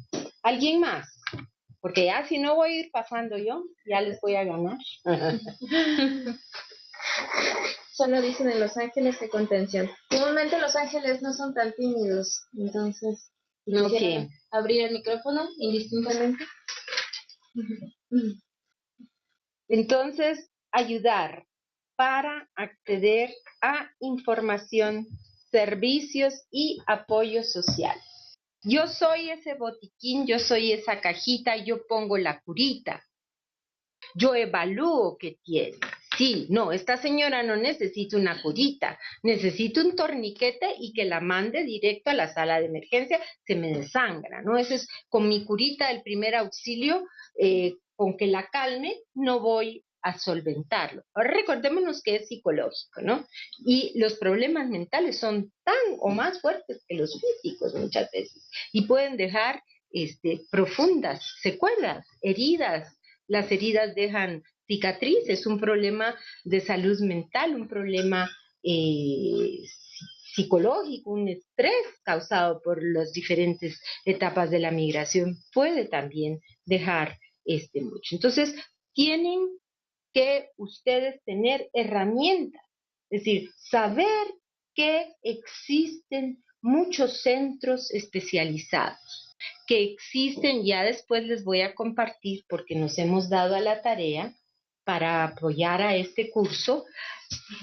K: ¿Alguien más? Porque ya si no voy a ir pasando yo, ya les voy a ganar.
A: Solo dicen en Los Ángeles que contención. Normalmente los ángeles no son tan tímidos, entonces
K: Okay.
A: Abrir el micrófono indistintamente.
K: Entonces, ayudar para acceder a información, servicios y apoyo social. Yo soy ese botiquín, yo soy esa cajita, yo pongo la curita. Yo evalúo qué tiene. Sí, no, esta señora no necesita una curita, necesita un torniquete y que la mande directo a la sala de emergencia, se me desangra, ¿no? Eso es con mi curita del primer auxilio, con que la calme, no voy a solventarlo. Ahora recordémonos que es psicológico, ¿no? Y los problemas mentales son tan o más fuertes que los físicos muchas veces y pueden dejar profundas secuelas, heridas. Las heridas dejan cicatrices, un problema de salud mental, un problema psicológico, un estrés causado por las diferentes etapas de la migración puede también dejar mucho. Entonces, tienen que ustedes tener herramientas, es decir, saber que existen muchos centros especializados, que existen, ya después les voy a compartir porque nos hemos dado a la tarea para apoyar a este curso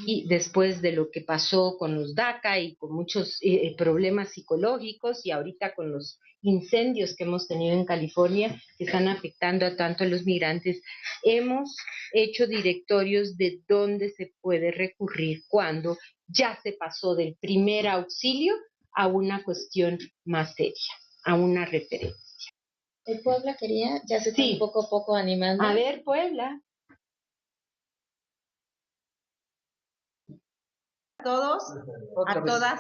K: y después de lo que pasó con los DACA y con muchos problemas psicológicos y ahorita con los incendios que hemos tenido en California que están afectando a tanto a los migrantes, hemos hecho directorios de dónde se puede recurrir cuando ya se pasó del primer auxilio a una cuestión más seria, a una referencia.
A: El Puebla quería, ya se está
K: Sí.
A: poco a poco animando.
K: A ver, Puebla.
M: A todos, a todas.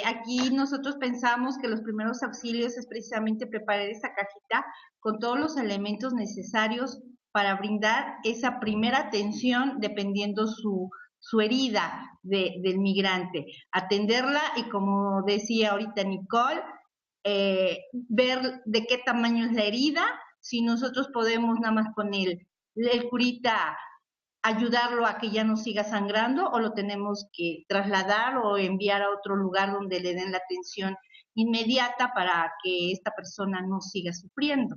M: Aquí nosotros pensamos que los primeros auxilios es precisamente preparar esa cajita con todos los elementos necesarios para brindar esa primera atención dependiendo su herida del migrante. Atenderla y como decía ahorita Nicole, ver de qué tamaño es la herida, si nosotros podemos nada más con el curita ayudarlo a que ya no siga sangrando o lo tenemos que trasladar o enviar a otro lugar donde le den la atención inmediata para que esta persona no siga sufriendo.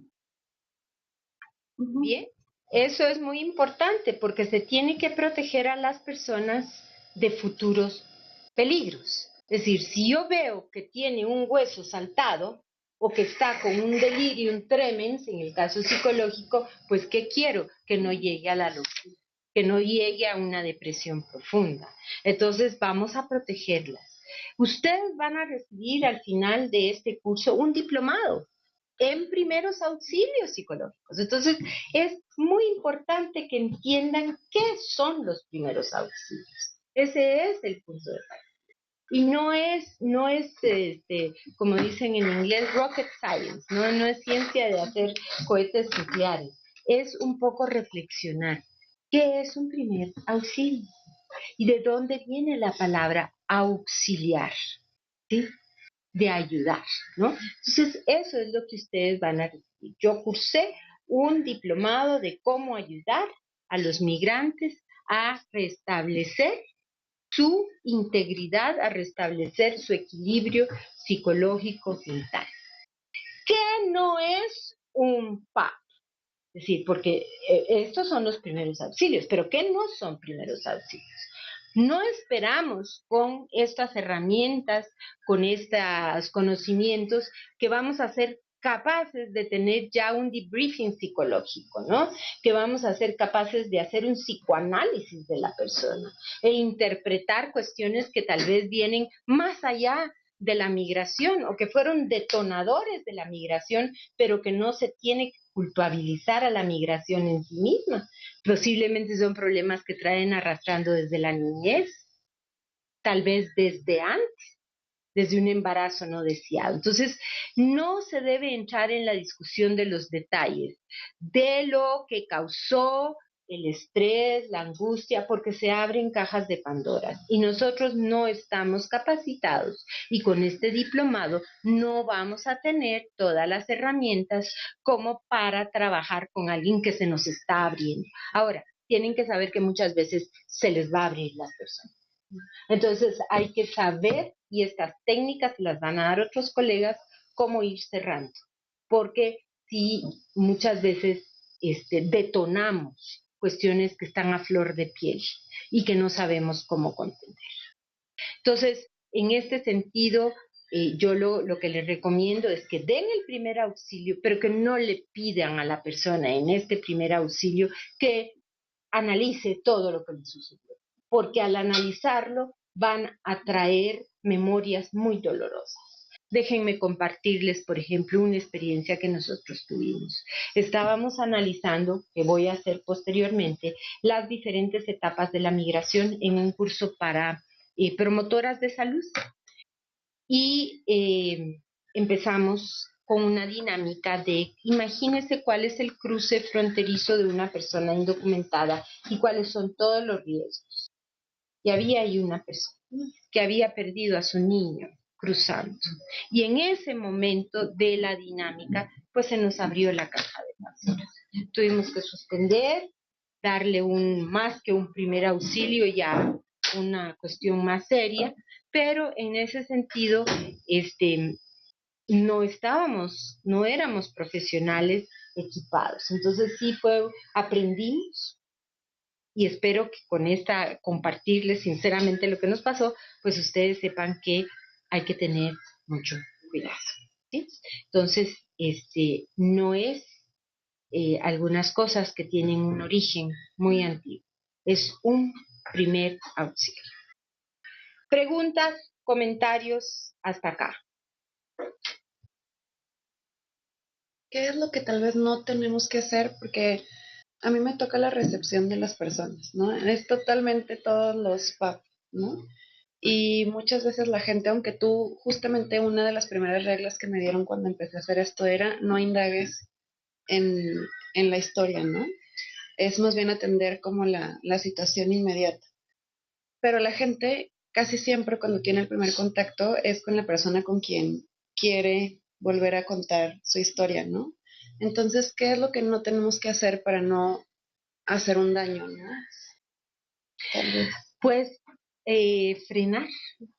K: Bien, eso es muy importante porque se tiene que proteger a las personas de futuros peligros. Es decir, si yo veo que tiene un hueso saltado o que está con un delirium tremens, en el caso psicológico, pues ¿qué quiero? Que no llegue a la locura, que no llegue a una depresión profunda. Entonces vamos a protegerlas. Ustedes van a recibir al final de este curso un diplomado en primeros auxilios psicológicos. Entonces, es muy importante que entiendan qué son los primeros auxilios. Ese es el punto de partida. Y no es como dicen en inglés, rocket science, no es ciencia de hacer cohetes nucleares. Es un poco reflexionar. ¿Qué es un primer auxilio? ¿Y de dónde viene la palabra auxiliar? ¿Sí? De ayudar, ¿no? Entonces, eso es lo que ustedes van a recibir. Yo cursé un diplomado de cómo ayudar a los migrantes a restablecer su integridad, a restablecer su equilibrio psicológico mental. ¿Qué no es un PAP? Es decir, porque estos son los primeros auxilios, pero ¿qué no son primeros auxilios? No esperamos con estas herramientas, con estos conocimientos, que vamos a ser capaces de tener ya un debriefing psicológico, ¿no? Que vamos a ser capaces de hacer un psicoanálisis de la persona e interpretar cuestiones que tal vez vienen más allá de la migración o que fueron detonadores de la migración, pero que no se tiene que culpabilizar a la migración en sí misma. Posiblemente son problemas que traen arrastrando desde la niñez, tal vez desde antes, desde un embarazo no deseado. Entonces, no se debe entrar en la discusión de los detalles, de lo que causó el estrés, la angustia, porque se abren cajas de Pandora y nosotros no estamos capacitados y con este diplomado no vamos a tener todas las herramientas como para trabajar con alguien que se nos está abriendo. Ahora, tienen que saber que muchas veces se les va a abrir las personas. Entonces hay que saber, y estas técnicas las van a dar otros colegas, cómo ir cerrando, porque si muchas veces detonamos cuestiones que están a flor de piel y que no sabemos cómo contener. Entonces, en este sentido, yo lo que les recomiendo es que den el primer auxilio, pero que no le pidan a la persona en este primer auxilio que analice todo lo que le sucedió, porque al analizarlo van a traer memorias muy dolorosas. Déjenme compartirles, por ejemplo, una experiencia que nosotros tuvimos. Estábamos analizando, que voy a hacer posteriormente, las diferentes etapas de la migración en un curso para promotoras de salud. Y empezamos con una dinámica de, imagínense cuál es el cruce fronterizo de una persona indocumentada y cuáles son todos los riesgos. Y había ahí una persona que había perdido a su niño cruzando. Y en ese momento de la dinámica, pues se nos abrió la caja de Pandora. Tuvimos que suspender, darle más que un primer auxilio, ya una cuestión más seria, pero en ese sentido, no éramos profesionales equipados. Entonces sí aprendimos, y espero que con compartirles sinceramente lo que nos pasó, pues ustedes sepan que hay que tener mucho cuidado, ¿sí? Entonces, no es algunas cosas que tienen un origen muy antiguo, es un primer auxilio. Preguntas, comentarios hasta acá.
J: ¿Qué es lo que tal vez no tenemos que hacer? Porque a mí me toca la recepción de las personas, ¿no? Es totalmente todos los PAP, ¿no? Y muchas veces la gente, aunque justamente una de las primeras reglas que me dieron cuando empecé a hacer esto era no indagues en la historia, ¿no? Es más bien atender como la situación inmediata. Pero la gente casi siempre cuando tiene el primer contacto es con la persona con quien quiere volver a contar su historia, ¿no? Entonces, ¿qué es lo que no tenemos que hacer para no hacer un daño, ¿no?
K: Tal vez. Pues frenar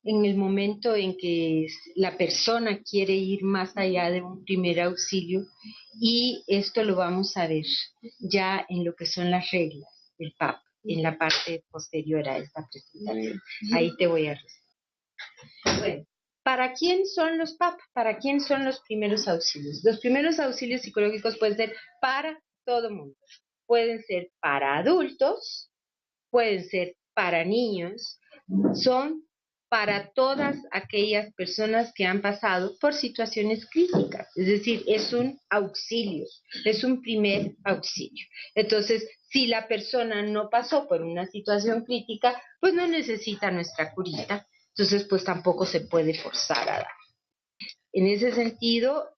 K: en el momento en que la persona quiere ir más allá de un primer auxilio, y esto lo vamos a ver ya en lo que son las reglas del PAP, en la parte posterior a esta presentación. Ahí te voy a responder. Bueno, ¿para quién son los PAP? ¿Para quién son los primeros auxilios? Los primeros auxilios psicológicos pueden ser para todo mundo. Pueden ser para adultos, pueden ser para niños, son para todas aquellas personas que han pasado por situaciones críticas. Es decir, es un auxilio, es un primer auxilio. Entonces, si la persona no pasó por una situación crítica, pues no necesita nuestra curita. Entonces, pues tampoco se puede forzar a dar. En ese sentido,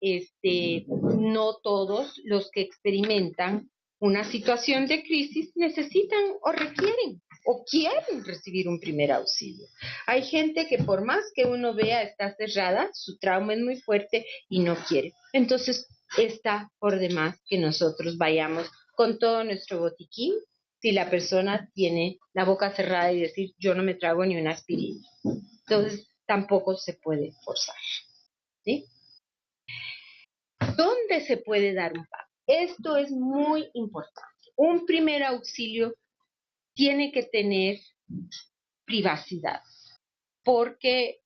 K: no todos los que experimentan una situación de crisis necesitan o requieren o quieren recibir un primer auxilio. Hay gente que por más que uno vea está cerrada, su trauma es muy fuerte y no quiere. Entonces está por demás que nosotros vayamos con todo nuestro botiquín si la persona tiene la boca cerrada y decir yo no me trago ni una aspirina. Entonces tampoco se puede forzar, ¿sí? ¿Dónde se puede dar un PAP? Esto es muy importante. Un primer auxilio tiene que tener privacidad. Porque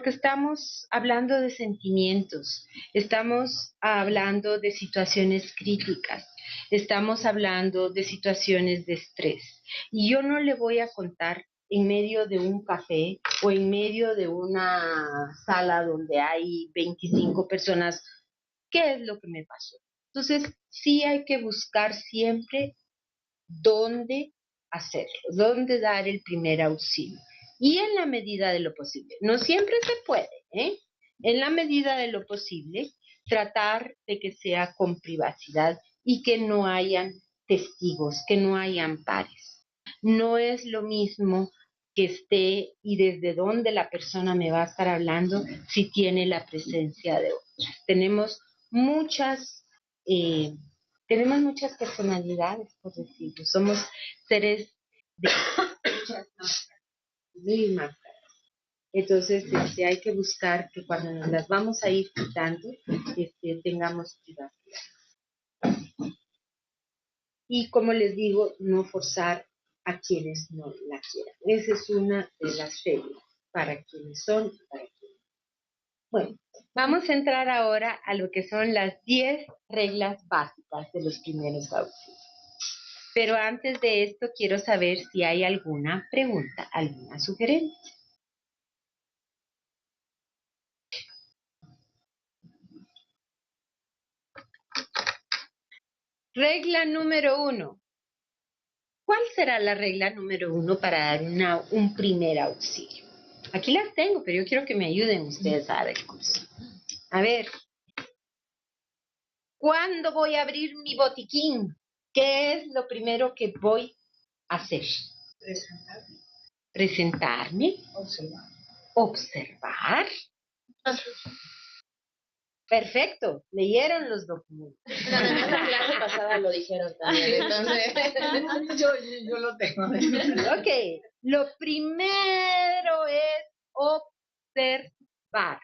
K: estamos hablando de sentimientos, estamos hablando de situaciones críticas, estamos hablando de situaciones de estrés. Y yo no le voy a contar en medio de un café o en medio de una sala donde hay 25 personas qué es lo que me pasó. Entonces, sí hay que buscar siempre dónde hacerlo, dónde dar el primer auxilio. Y en la medida de lo posible, no siempre se puede, en la medida de lo posible, tratar de que sea con privacidad y que no hayan testigos, que no hayan pares. No es lo mismo que esté y desde dónde la persona me va a estar hablando si tiene la presencia de otros. Tenemos muchas personalidades, por decirlo. Somos seres de muchas máscaras, mil máscaras. Entonces, hay que buscar que cuando nos las vamos a ir quitando, tengamos privacidad. Y como les digo, no forzar a quienes no la quieran. Esa es una de las reglas para quienes son y para quienes no. Bueno, vamos a entrar ahora a lo que son las 10 reglas básicas de los primeros auxilios. Pero antes de esto quiero saber si hay alguna pregunta, alguna sugerencia. Regla número 1. ¿Cuál será la regla número 1 para dar un primer auxilio? Aquí las tengo, pero yo quiero que me ayuden ustedes a dar el curso. A ver. ¿Cuándo voy a abrir mi botiquín? ¿Qué es lo primero que voy a hacer?
L: Presentarme.
K: Presentarme.
L: Observar.
K: Observar. Perfecto, leyeron los documentos.
A: En la clase pasada lo dijeron también, entonces
L: yo lo tengo.
K: Ok, lo primero es observar.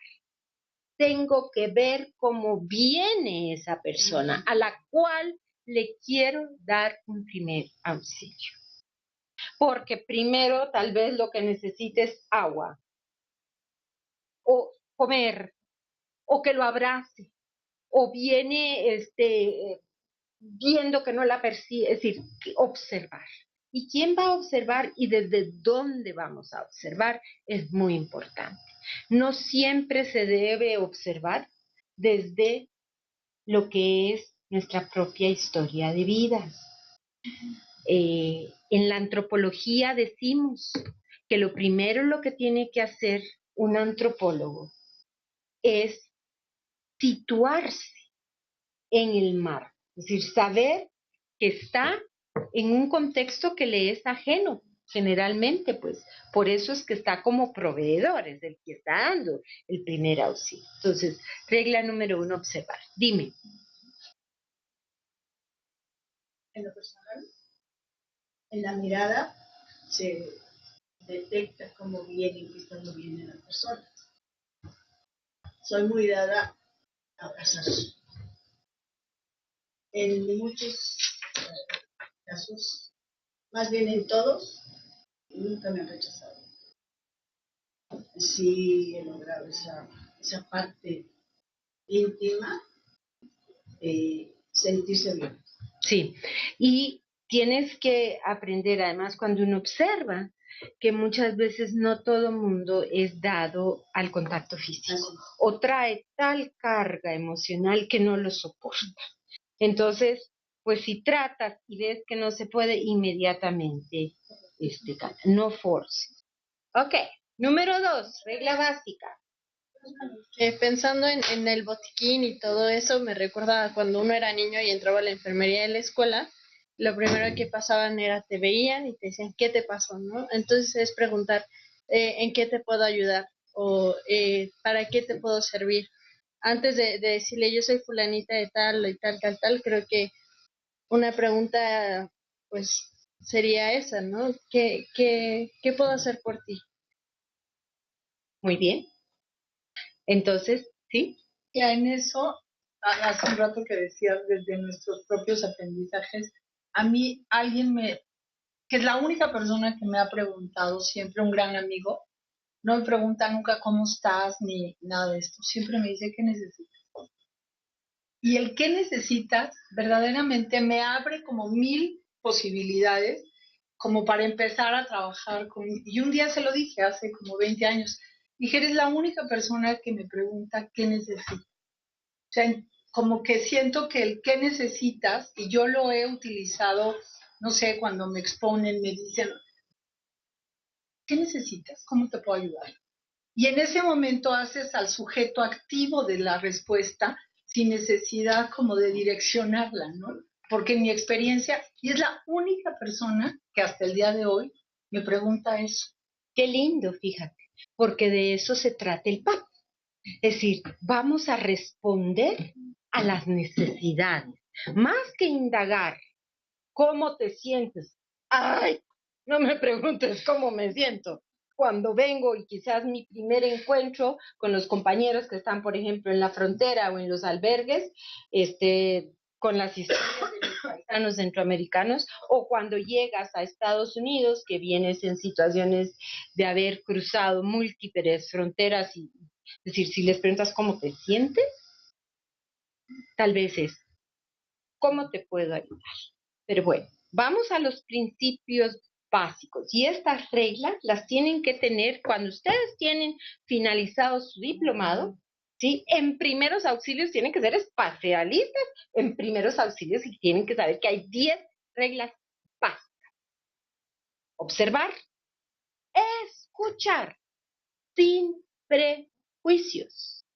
K: Tengo que ver cómo viene esa persona a la cual le quiero dar un primer auxilio. Porque primero tal vez lo que necesite es agua, o comer, o que lo abrace, o viene viendo que no la percibe, es decir, observar. ¿Y quién va a observar y desde dónde vamos a observar? Es muy importante. No siempre se debe observar desde lo que es nuestra propia historia de vida. En la antropología decimos que lo primero lo que tiene que hacer un antropólogo es situarse en el marco, es decir, saber que está en un contexto que le es ajeno, generalmente, pues, por eso es que está como proveedor, es el que está dando el primer auxilio. Entonces, regla número 1, observar. Dime.
L: En lo personal, en la mirada se detecta cómo viene y cuando viene la persona. Soy muy dada a abrazar. En muchos casos, más bien en todos, nunca me han rechazado. Sí he logrado esa parte íntima de sentirse bien.
K: Sí, y tienes que aprender, además, cuando uno observa, que muchas veces no todo mundo es dado al contacto físico o trae tal carga emocional que no lo soporta. Entonces, pues si tratas y ves que no se puede, inmediatamente no forces. Ok, número 2, regla básica.
J: Pensando en el botiquín y todo eso, me recuerda a cuando uno era niño y entraba a la enfermería de la escuela, lo primero que pasaban era te veían y te decían, ¿qué te pasó? ¿No? Entonces es preguntar, ¿en qué te puedo ayudar? O ¿para qué te puedo servir? Antes de decirle, yo soy fulanita de tal y tal, creo que una pregunta, pues, sería esa, ¿no? ¿Qué puedo hacer por ti?
K: Muy bien. Entonces, ¿sí?
N: Ya en eso, hace un rato que decías desde nuestros propios aprendizajes, a mí alguien que es la única persona que me ha preguntado siempre, un gran amigo. No me pregunta nunca cómo estás ni nada de esto. Siempre me dice qué necesitas. Y el qué necesitas verdaderamente me abre como 1000 posibilidades como para empezar a trabajar con... Y un día se lo dije hace como 20 años. Dije, eres la única persona que me pregunta qué necesitas. O sea, como que siento que el qué necesitas, y yo lo he utilizado, no sé, cuando me exponen, me dicen, ¿qué necesitas? ¿Cómo te puedo ayudar? Y en ese momento haces al sujeto activo de la respuesta sin necesidad como de direccionarla, ¿no? Porque en mi experiencia, y es la única persona que hasta el día de hoy me pregunta eso.
K: Qué lindo, fíjate, porque de eso se trata el PAP. Es decir, vamos a responder a las necesidades, más que indagar cómo te sientes. Ay, no me preguntes cómo me siento. Cuando vengo y quizás mi primer encuentro con los compañeros que están, por ejemplo, en la frontera o en los albergues, con las historias de los paisanos centroamericanos, o cuando llegas a Estados Unidos, que vienes en situaciones de haber cruzado múltiples fronteras, y es decir, si les preguntas cómo te sientes, tal vez es, ¿cómo te puedo ayudar? Pero bueno, vamos a los principios básicos. Y estas reglas las tienen que tener cuando ustedes tienen finalizado su diplomado, ¿sí? En primeros auxilios tienen que ser especialistas en primeros auxilios y tienen que saber que hay 10 reglas básicas. Observar, escuchar, sin prejuicios.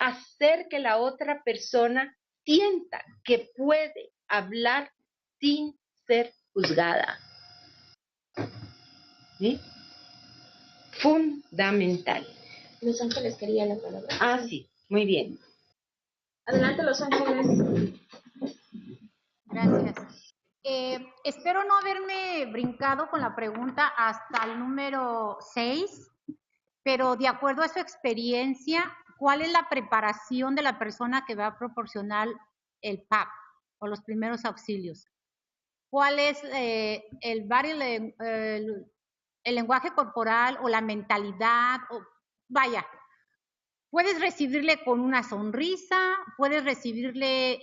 K: Hacer que la otra persona sienta que puede hablar sin ser juzgada. ¿Sí? Fundamental.
A: Los Ángeles quería la palabra.
K: Ah, sí, muy bien.
A: Adelante, Los Ángeles.
O: Gracias. Espero no haberme brincado con la pregunta hasta el número 6, pero de acuerdo a su experiencia, ¿cuál es la preparación de la persona que va a proporcionar el PAP o los primeros auxilios? ¿Cuál es el lenguaje corporal o la mentalidad? Vaya, puedes recibirle con una sonrisa, puedes recibirle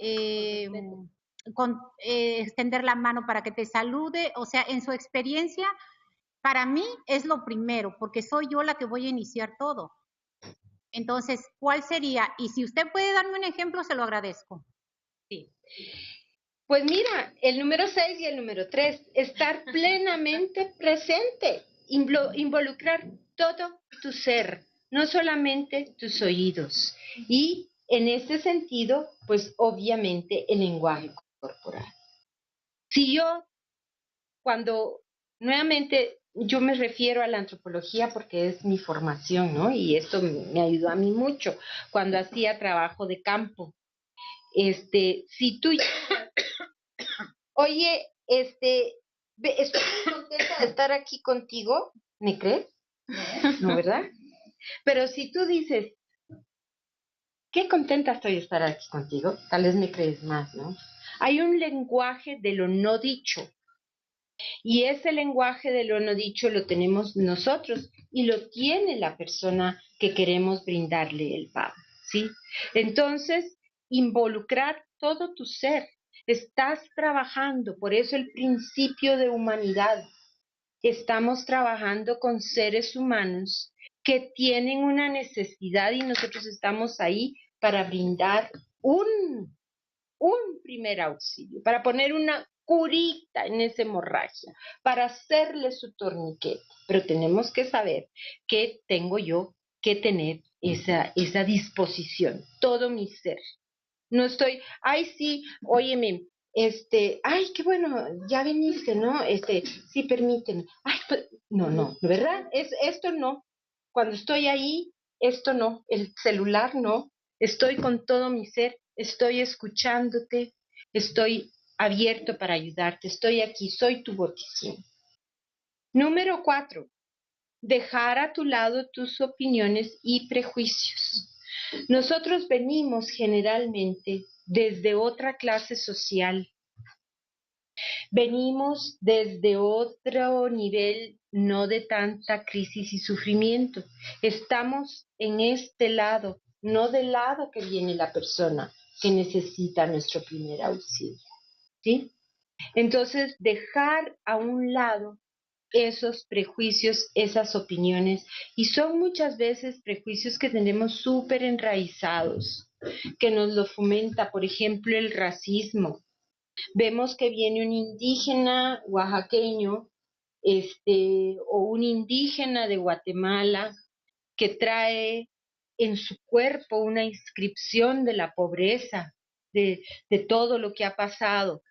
O: extender la mano para que te salude, o sea, en su experiencia, para mí es lo primero, porque soy yo la que voy a iniciar todo. Entonces, ¿cuál sería? Y si usted puede darme un ejemplo, se lo agradezco.
K: Sí. Pues mira, el número 6 y el número 3, estar plenamente presente, involucrar todo tu ser, no solamente tus oídos. Y en este sentido, pues obviamente el lenguaje corporal. Si yo, cuando nuevamente yo me refiero a la antropología porque es mi formación, ¿no? Y esto me ayudó a mí mucho cuando hacía trabajo de campo. Si tú oye, estoy muy contenta de estar aquí contigo, ¿me crees? ¿No, verdad? Pero si tú dices, qué contenta estoy de estar aquí contigo, tal vez me crees más, ¿no? Hay un lenguaje de lo no dicho, y ese lenguaje de lo no dicho lo tenemos nosotros, y lo tiene la persona que queremos brindarle el PAP, ¿sí? Entonces, involucrar todo tu ser. Estás trabajando, por eso el principio de humanidad. Estamos trabajando con seres humanos que tienen una necesidad y nosotros estamos ahí para brindar un primer auxilio, para poner una curita en esa hemorragia, para hacerle su torniquete. Pero tenemos que saber que tengo yo que tener esa disposición, todo mi ser. No estoy, ay sí, óyeme, ay, qué bueno, ya viniste, ¿no? Sí, permíteme. Ay, pues, no, ¿verdad? Esto no. Cuando estoy ahí, esto no. El celular no. Estoy con todo mi ser, estoy escuchándote, estoy abierto para ayudarte, estoy aquí, soy tu botiquín. Número 4, dejar a tu lado tus opiniones y prejuicios. Nosotros venimos generalmente desde otra clase social, venimos desde otro nivel, no de tanta crisis y sufrimiento. Estamos en este lado, no del lado que viene la persona que necesita nuestro primer auxilio, ¿sí? Entonces, dejar a un lado esos prejuicios, esas opiniones, y son muchas veces prejuicios que tenemos súper enraizados, que nos lo fomenta, por ejemplo, el racismo. Vemos que viene un indígena oaxaqueño, o un indígena de Guatemala, que trae en su cuerpo una inscripción de la pobreza, de todo lo que ha pasado.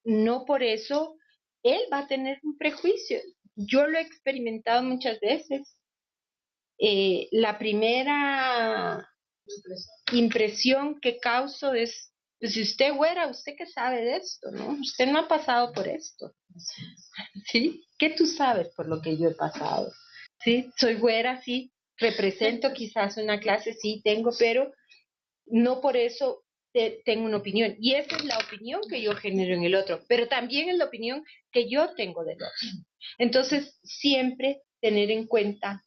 K: No por eso él va a tener un prejuicio. Yo lo he experimentado muchas veces. La primera impresión que causo es, pues si usted güera, usted qué sabe de esto, ¿no? Usted no ha pasado por esto, ¿sí? ¿Qué tú sabes por lo que yo he pasado? ¿Sí? Soy güera, sí, represento quizás una clase, sí, tengo, pero no por eso tengo una opinión. Y esa es la opinión que yo genero en el otro, pero también es la opinión que yo tengo del otro. Entonces, siempre tener en cuenta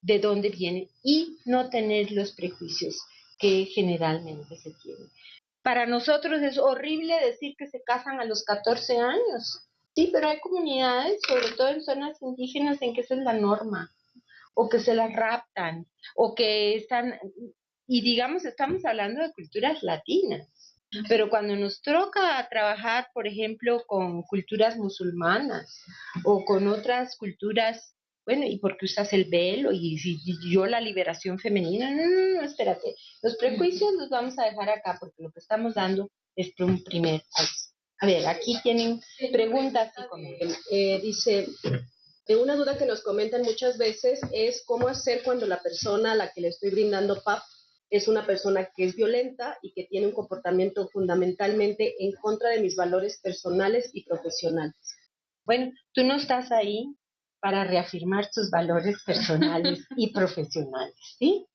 K: de dónde viene y no tener los prejuicios que generalmente se tienen. Para nosotros es horrible decir que se casan a los 14 años. Sí, pero hay comunidades, sobre todo en zonas indígenas, en que esa es la norma, o que se las raptan, o que están, y digamos, estamos hablando de culturas latinas, pero cuando nos toca trabajar, por ejemplo, con culturas musulmanas, o con otras culturas, bueno, ¿y por qué usas el velo? Y yo la liberación femenina, no, espérate, los prejuicios los vamos a dejar acá, porque lo que estamos dando es un primer paso. A ver, aquí tienen preguntas y comentarios.
P: Dice, una duda que nos comentan muchas veces es cómo hacer cuando la persona a la que le estoy brindando PAP es una persona que es violenta y que tiene un comportamiento fundamentalmente en contra de mis valores personales y profesionales.
K: Bueno, tú no estás ahí para reafirmar tus valores personales y profesionales, ¿sí?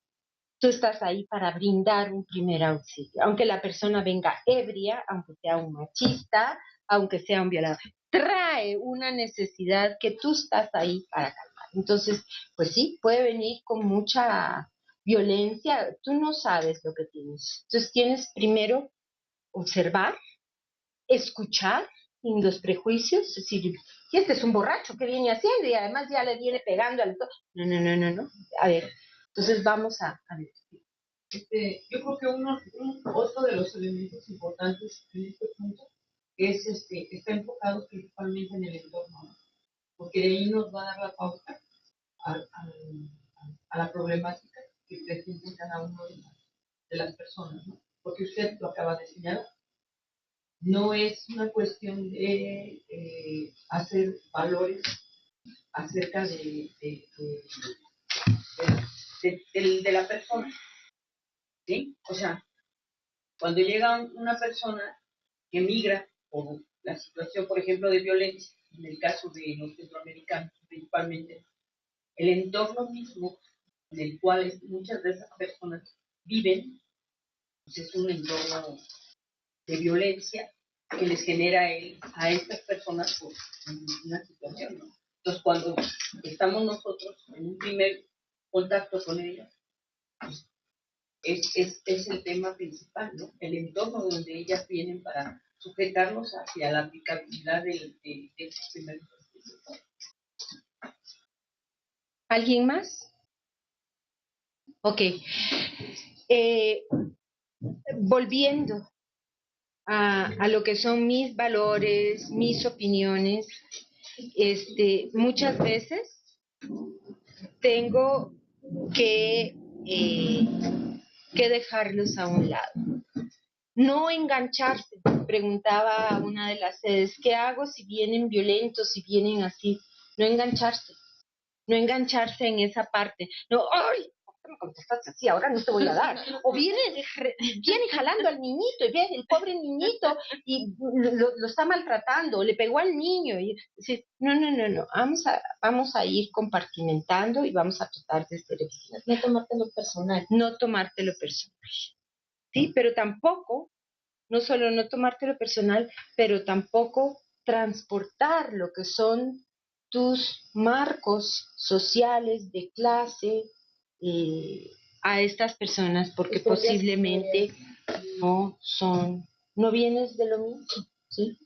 K: Tú estás ahí para brindar un primer auxilio, aunque la persona venga ebria, aunque sea un machista, aunque sea un violador, trae una necesidad que tú estás ahí para calmar. Entonces, pues sí, puede venir con mucha violencia, tú no sabes lo que tienes. Entonces tienes primero observar, escuchar sin los prejuicios, es decir, si este es un borracho, ¿qué viene haciendo? Y además ya le viene pegando al... No. A ver, entonces vamos a ver.
L: Yo creo que otro de los elementos importantes en este punto es está enfocado principalmente en el entorno, ¿no? Porque de ahí nos va a dar la pauta a la problemática que presenta cada uno de las personas, ¿no? Porque usted lo acaba de señalar. No es una cuestión de hacer valores acerca de la persona, ¿sí? O sea, cuando llega una persona que migra por la situación, por ejemplo, de violencia, en el caso de los centroamericanos principalmente, el entorno mismo en el cual muchas de esas personas viven, pues es un entorno de violencia que les genera a estas personas pues, una situación, ¿no? Entonces, cuando estamos nosotros en un primer contacto con ellos, pues, es el tema principal, ¿no? El entorno donde ellas vienen para sujetarnos hacia la aplicabilidad de estos primeros procesos.
K: ¿Alguien más? Ok. Volviendo a lo que son mis valores, mis opiniones, muchas veces tengo que dejarlos a un lado. No engancharse. Preguntaba una de las sedes, ¿qué hago si vienen violentos, si vienen así? No engancharse. No engancharse en esa parte. No, ¡ay! ¿Por qué me contestaste así? Ahora no te voy a dar. O viene jalando al niñito y ve el pobre niñito y lo está maltratando, o le pegó al niño. Y, no. Vamos a ir compartimentando y vamos a tratar de ser eficientes.
A: No tomártelo personal.
K: No tomártelo personal. Sí, pero tampoco no solo no tomártelo personal, pero tampoco transportar lo que son tus marcos sociales de clase a estas personas, porque posiblemente no vienes de lo mismo, ¿sí?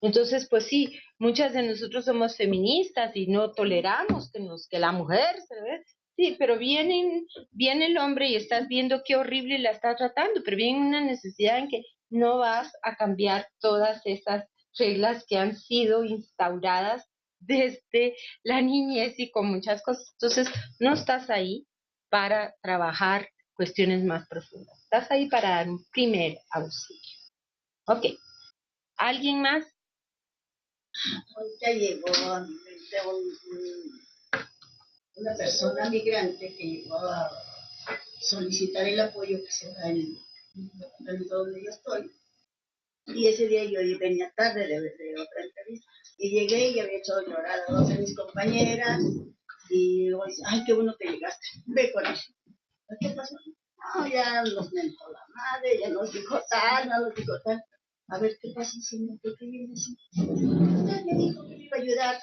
K: Entonces, pues sí, muchas de nosotros somos feministas y no toleramos que la mujer se ve. Sí, pero viene el hombre y estás viendo qué horrible la está tratando, pero viene una necesidad en que no vas a cambiar todas esas reglas que han sido instauradas desde la niñez y con muchas cosas. Entonces, no estás ahí para trabajar cuestiones más profundas. Estás ahí para dar un primer auxilio. Ok. ¿Alguien más?
L: Ahorita llegó una persona migrante que llegó a solicitar el apoyo que se da en donde yo estoy. Y ese día yo venía tarde de otra entrevista. Y llegué y había hecho llorar a dos de mis compañeras. Y luego dice, ay, qué bueno que llegaste. Ve con él. ¿Qué pasó? No, ya nos mentó la madre, ya nos dijo tal, no nos dijo tal. A ver, ¿qué pasa, señor? ¿Por qué viene así? Usted me dijo que me iba a ayudar.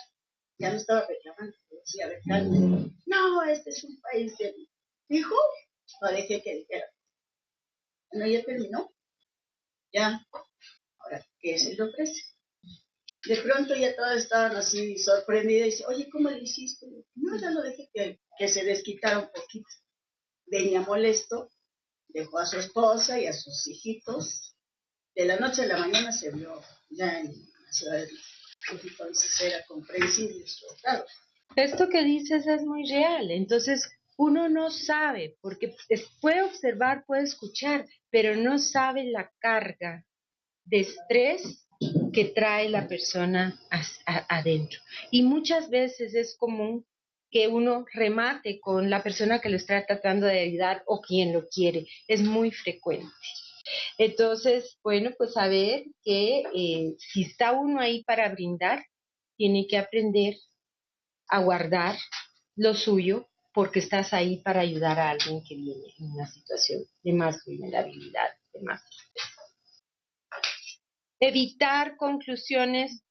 L: Ya no estaba reclamando. Decía, a ver, calma. No, este es un país de... Dijo, no dejé que dijera. Bueno, ya terminó. Ya. Ahora, ¿qué se le ofrece? De pronto ya todas estaban así sorprendidas y dice, oye, ¿cómo le hiciste? No, ya lo dejé que se desquitara un poquito. Venía molesto, dejó a su esposa y a sus hijitos. De la noche a la mañana se vio ya en la ciudad de México. Entonces era comprensible su estado.
K: Esto que dices es muy real. Entonces, uno no sabe, porque puede observar, puede escuchar, pero no sabe la carga de estrés que trae la persona adentro. Y muchas veces es común que uno remate con la persona que lo está tratando de ayudar o quien lo quiere. Es muy frecuente. Entonces, bueno, pues saber que si está uno ahí para brindar, tiene que aprender a guardar lo suyo porque estás ahí para ayudar a alguien que viene en una situación de más vulnerabilidad, de más estrés. Evitar conclusiones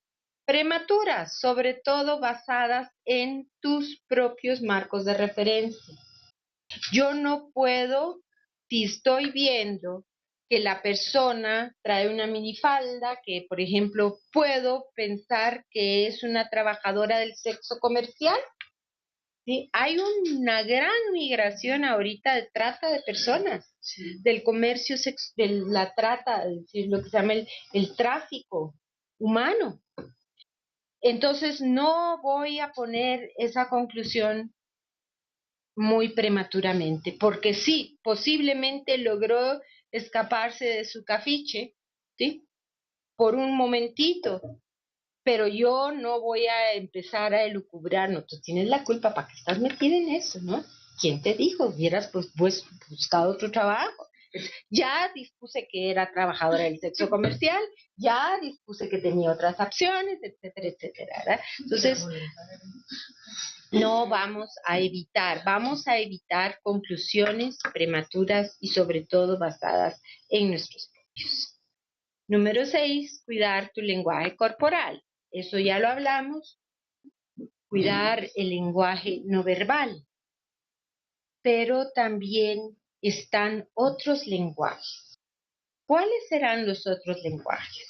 K: prematuras, sobre todo basadas en tus propios marcos de referencia. Yo no puedo, si estoy viendo que la persona trae una minifalda, que por ejemplo puedo pensar que es una trabajadora del sexo comercial, ¿sí? Hay una gran migración ahorita de trata de personas, del comercio, de la trata, es decir, lo que se llama el tráfico humano. Entonces no voy a poner esa conclusión muy prematuramente, porque sí, posiblemente logró escaparse de su cafiche, ¿sí? Por un momentito, pero yo no voy a empezar a elucubrar, no, tú tienes la culpa, ¿para qué estás metida en eso, no? ¿Quién te dijo? Hubieras pues buscado otro trabajo. Ya dispuse que era trabajadora del sexo comercial, ya dispuse que tenía otras opciones, etcétera, etcétera, ¿verdad? Entonces, no vamos a evitar conclusiones prematuras y sobre todo basadas en nuestros propios. Número 6, cuidar tu lenguaje corporal. Eso ya lo hablamos. Cuidar el lenguaje no verbal. Pero también están otros lenguajes. ¿Cuáles serán los otros lenguajes?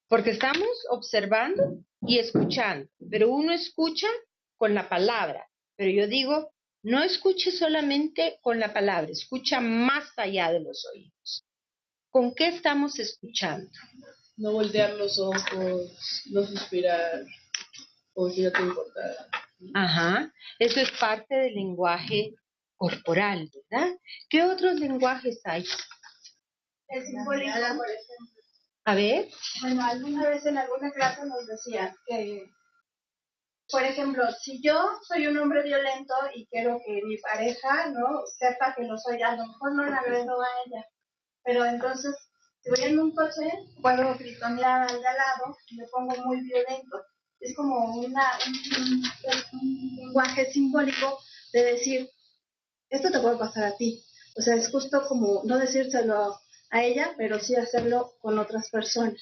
K: Porque estamos observando y escuchando, pero uno escucha con la palabra, pero yo digo, no escuche solamente con la palabra, escucha más allá de los oídos. ¿Con qué estamos escuchando?
Q: No voltear los ojos, no suspirar, o si no te importa.
K: Ajá, eso es parte del lenguaje corporal, ¿verdad? ¿Qué otros lenguajes hay?
R: El simbólico, por ejemplo.
K: A ver.
R: Bueno, alguna vez en alguna clase nos decían que, por ejemplo, si yo soy un hombre violento y quiero que mi pareja no sepa que lo soy, a lo mejor no la agredo a ella, pero entonces si voy en un coche puedo gritonear al de al lado y me pongo muy violento. Es como un lenguaje simbólico de decir, esto te puede pasar a ti. O sea, es justo como no decírselo a ella, pero sí hacerlo con otras personas.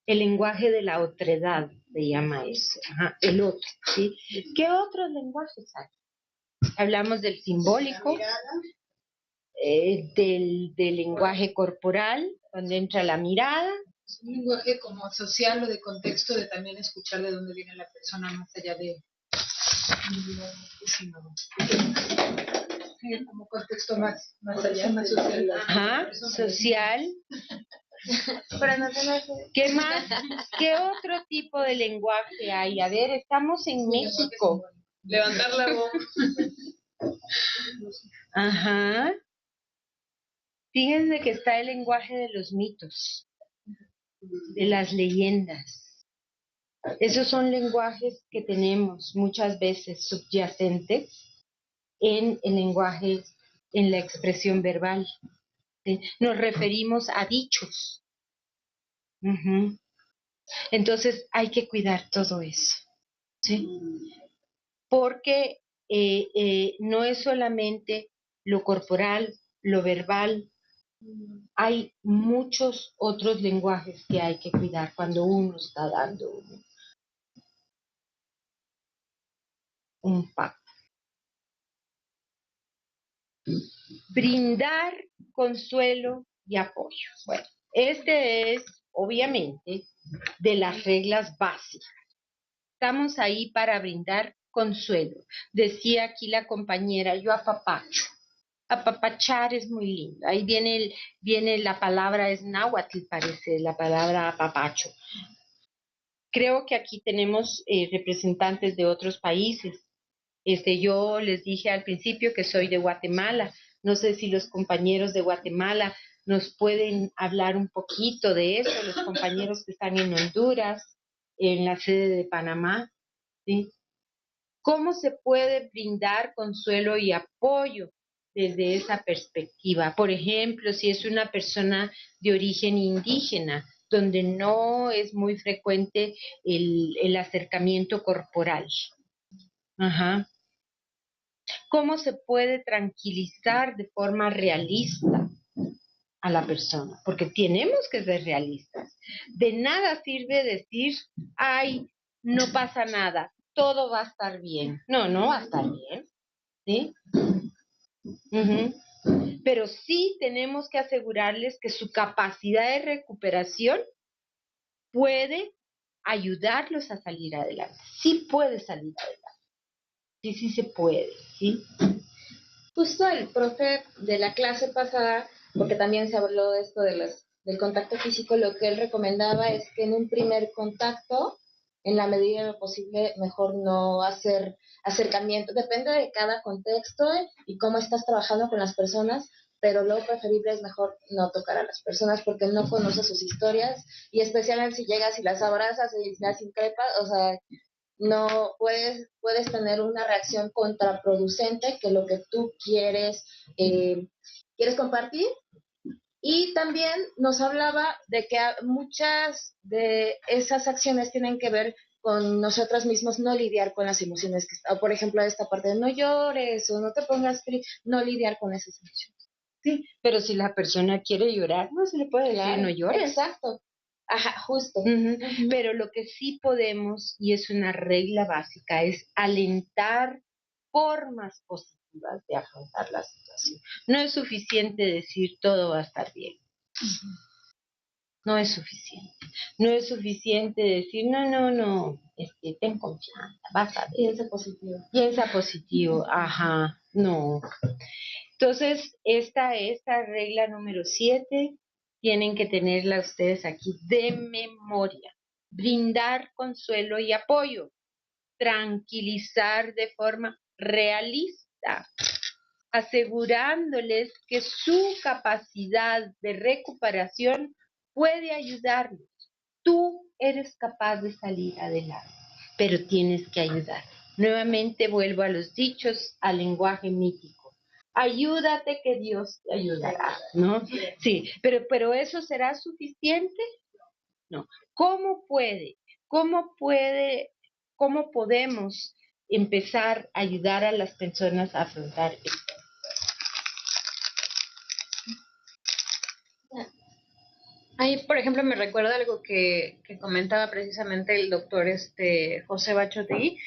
K: El lenguaje de la otredad se llama eso, ajá, el otro, ¿sí? ¿Qué otros lenguajes hay? Hablamos del simbólico, del lenguaje corporal, donde entra la mirada.
N: Es un lenguaje como social o de contexto, de también escuchar de dónde viene la persona más allá de como contexto más allá, más social.
K: Ajá, social. ¿Qué más? ¿Qué otro tipo de lenguaje hay? A ver, estamos en México.
Q: Levantar la voz.
K: Ajá. Fíjense que está el lenguaje de los mitos, de las leyendas. Esos son lenguajes que tenemos muchas veces subyacentes en el lenguaje, en la expresión verbal. ¿Sí? Nos referimos a dichos. Uh-huh. Entonces hay que cuidar todo eso, ¿sí? Porque no es solamente lo corporal, lo verbal, hay muchos otros lenguajes que hay que cuidar cuando uno está dando un pacto. Brindar consuelo y apoyo. Bueno, este es obviamente de las reglas básicas. Estamos ahí para brindar consuelo. Decía aquí la compañera, yo apapacho. Apapachar es muy lindo. Ahí viene la palabra, es náhuatl, parece, la palabra apapacho. Creo que aquí tenemos representantes de otros países. Yo les dije al principio que soy de Guatemala. No sé si los compañeros de Guatemala nos pueden hablar un poquito de eso, los compañeros que están en Honduras, en la sede de Panamá, ¿sí? ¿Cómo se puede brindar consuelo y apoyo desde esa perspectiva? Por ejemplo, si es una persona de origen indígena, donde no es muy frecuente el acercamiento corporal. Ajá. ¿Cómo se puede tranquilizar de forma realista a la persona? Porque tenemos que ser realistas. De nada sirve decir, ay, no pasa nada, todo va a estar bien. No, no va a estar bien, ¿sí? Uh-huh. Pero sí tenemos que asegurarles que su capacidad de recuperación puede ayudarlos a salir adelante. Sí puede salir adelante. Sí se puede, ¿sí?
A: Justo el profe de la clase pasada, porque también se habló de esto del contacto físico, lo que él recomendaba es que en un primer contacto, en la medida de lo posible, mejor no hacer acercamiento. Depende de cada contexto y cómo estás trabajando con las personas, pero lo preferible es mejor no tocar a las personas porque no conoces sus historias y especialmente si llegas y las abrazas y las increpas, o sea, no puedes tener una reacción contraproducente que lo que tú quieres compartir. Y también nos hablaba de que muchas de esas acciones tienen que ver con nosotros mismos no lidiar con las emociones o por ejemplo esta parte de no llores o no te pongas triste, no lidiar con esas emociones.
K: Sí, pero si la persona quiere llorar, no se le puede decir no llores.
A: Exacto. Ajá, justo.
K: Pero lo que sí podemos, y es una regla básica, es alentar formas positivas de afrontar la situación. No es suficiente decir todo va a estar bien. No es suficiente. No es suficiente decir no, ten confianza, vas a ver.
A: Piensa positivo.
K: Piensa positivo, ajá, no. Entonces, esta es la regla número 7. Tienen que tenerla ustedes aquí de memoria. Brindar consuelo y apoyo. Tranquilizar de forma realista, asegurándoles que su capacidad de recuperación puede ayudarlos. Tú eres capaz de salir adelante, pero tienes que ayudar. Nuevamente vuelvo a los dichos, al lenguaje mítico. Ayúdate que Dios te ayudará, ¿no? Sí, pero ¿eso será suficiente? No. ¿Cómo podemos empezar a ayudar a las personas a afrontar esto? Ahí, por ejemplo, me recuerda algo que comentaba precisamente el doctor José Bachotegui,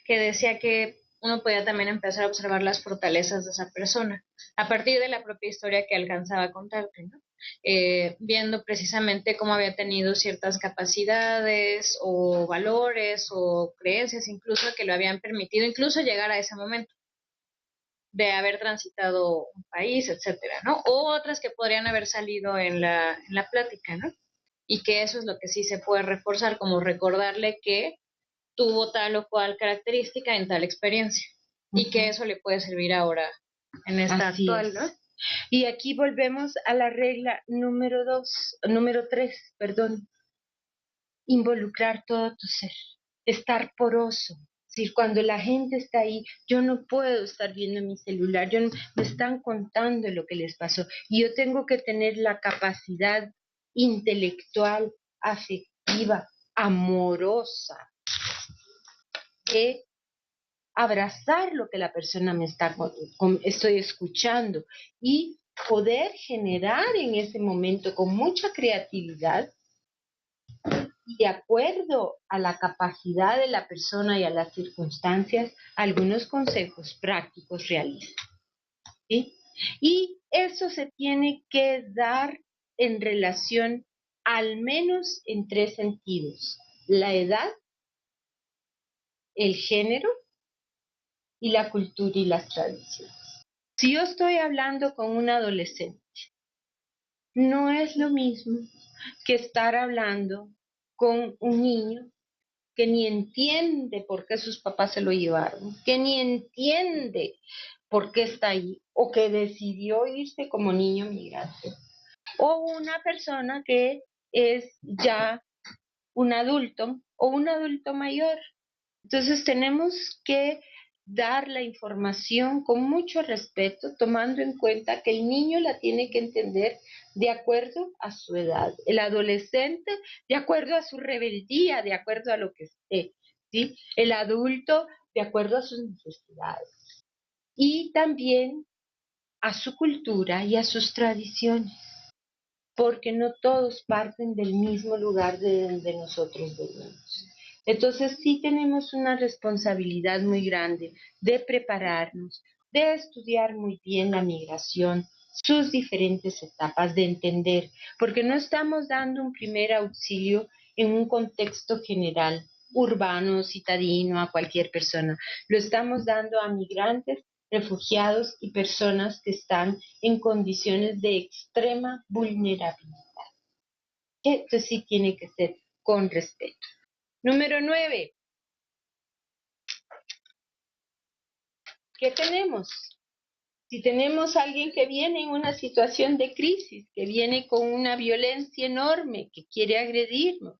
K: que decía que uno podía también empezar a observar las fortalezas de esa persona a partir de la propia historia que alcanzaba a contarte, ¿no? Viendo precisamente cómo había tenido ciertas capacidades o valores o creencias incluso que lo habían permitido incluso llegar a ese momento de haber transitado un país, etcétera, ¿no? O otras que podrían haber salido en la plática, ¿no? Y que eso es lo que sí se puede reforzar, como recordarle que tuvo tal o cual característica en tal experiencia y que eso le puede servir ahora en esta
M: Así
K: actual,
M: es.
K: ¿no?
M: Y aquí volvemos a la regla número 3, perdón. Involucrar todo tu ser, estar poroso. Es decir, cuando la gente está ahí, yo no puedo estar viendo mi celular, me están contando lo que les pasó. Y yo tengo que tener la capacidad intelectual, afectiva, amorosa, de abrazar lo que la persona me está estoy escuchando y poder generar en ese momento con mucha creatividad y de acuerdo a la capacidad de la persona y a las circunstancias, algunos consejos prácticos realistas. ¿Sí? Y eso se tiene que dar en relación al menos en 3 sentidos: la edad, el género y la cultura y las tradiciones. Si yo estoy hablando con un adolescente, no es lo mismo que estar hablando con un niño que ni entiende por qué sus papás se lo llevaron, que ni entiende por qué está ahí, o que decidió irse como niño migrante, o una persona que es ya un adulto o un adulto mayor. Entonces tenemos que dar la información con mucho respeto, tomando en cuenta que el niño la tiene que entender de acuerdo a su edad, el adolescente de acuerdo a su rebeldía, de acuerdo a lo que esté, ¿sí? El adulto de acuerdo a sus necesidades y también a su cultura y a sus tradiciones, porque no todos parten del mismo lugar de donde nosotros venimos. Entonces sí tenemos una responsabilidad muy grande de prepararnos, de estudiar muy bien la migración, sus diferentes etapas, de entender, porque no estamos dando un primer auxilio en un contexto general, urbano, citadino, a cualquier persona. Lo estamos dando a migrantes, refugiados y personas que están en condiciones de extrema vulnerabilidad. Esto sí tiene que ser con respeto. Número 9. ¿Qué tenemos? Si tenemos a alguien que viene en una situación de crisis, que viene con una violencia enorme, que quiere agredirnos,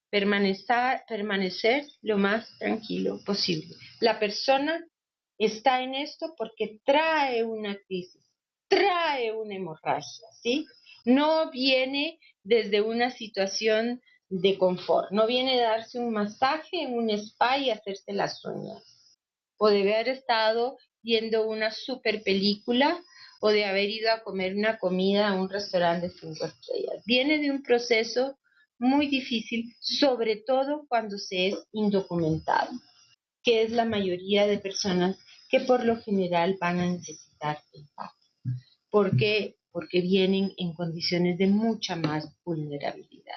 M: permanecer lo más tranquilo posible. La persona está en esto porque trae una crisis, trae una hemorragia, ¿sí? No viene desde una situación de confort, no viene a darse un masaje en un spa y hacerse las uñas, o de haber estado viendo una super película, o de haber ido a comer una comida a un restaurante de 5 estrellas. Viene de un proceso muy difícil, sobre todo cuando se es indocumentado, que es la mayoría de personas que por lo general van a necesitar el PAC. ¿Por qué? Porque vienen en condiciones de mucha más vulnerabilidad.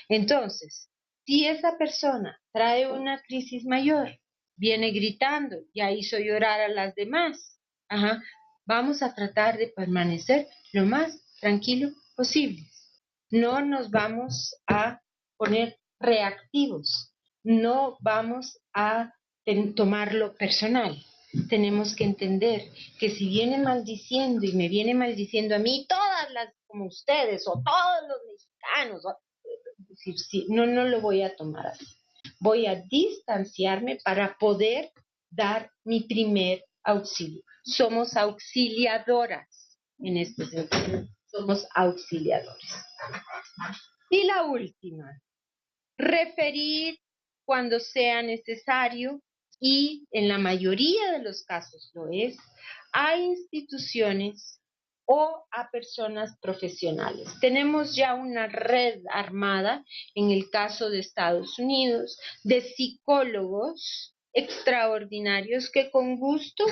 M: Entonces, si esa persona trae una crisis mayor, viene gritando, ya hizo llorar a las demás, vamos a tratar de permanecer lo más tranquilo posible. No nos vamos a poner reactivos, no vamos a tomarlo personal. Tenemos que entender que si viene maldiciendo y me viene maldiciendo a mí, todas las como ustedes o todos los mexicanos, no lo voy a tomar así. Voy a distanciarme para poder dar mi primer auxilio. Somos auxiliadoras en este sentido. Somos auxiliadores. Y la última, referir cuando sea necesario, y en la mayoría de los casos lo es, a instituciones
K: o a personas profesionales. Tenemos ya una red armada, en el caso de Estados Unidos, de psicólogos extraordinarios que con gusto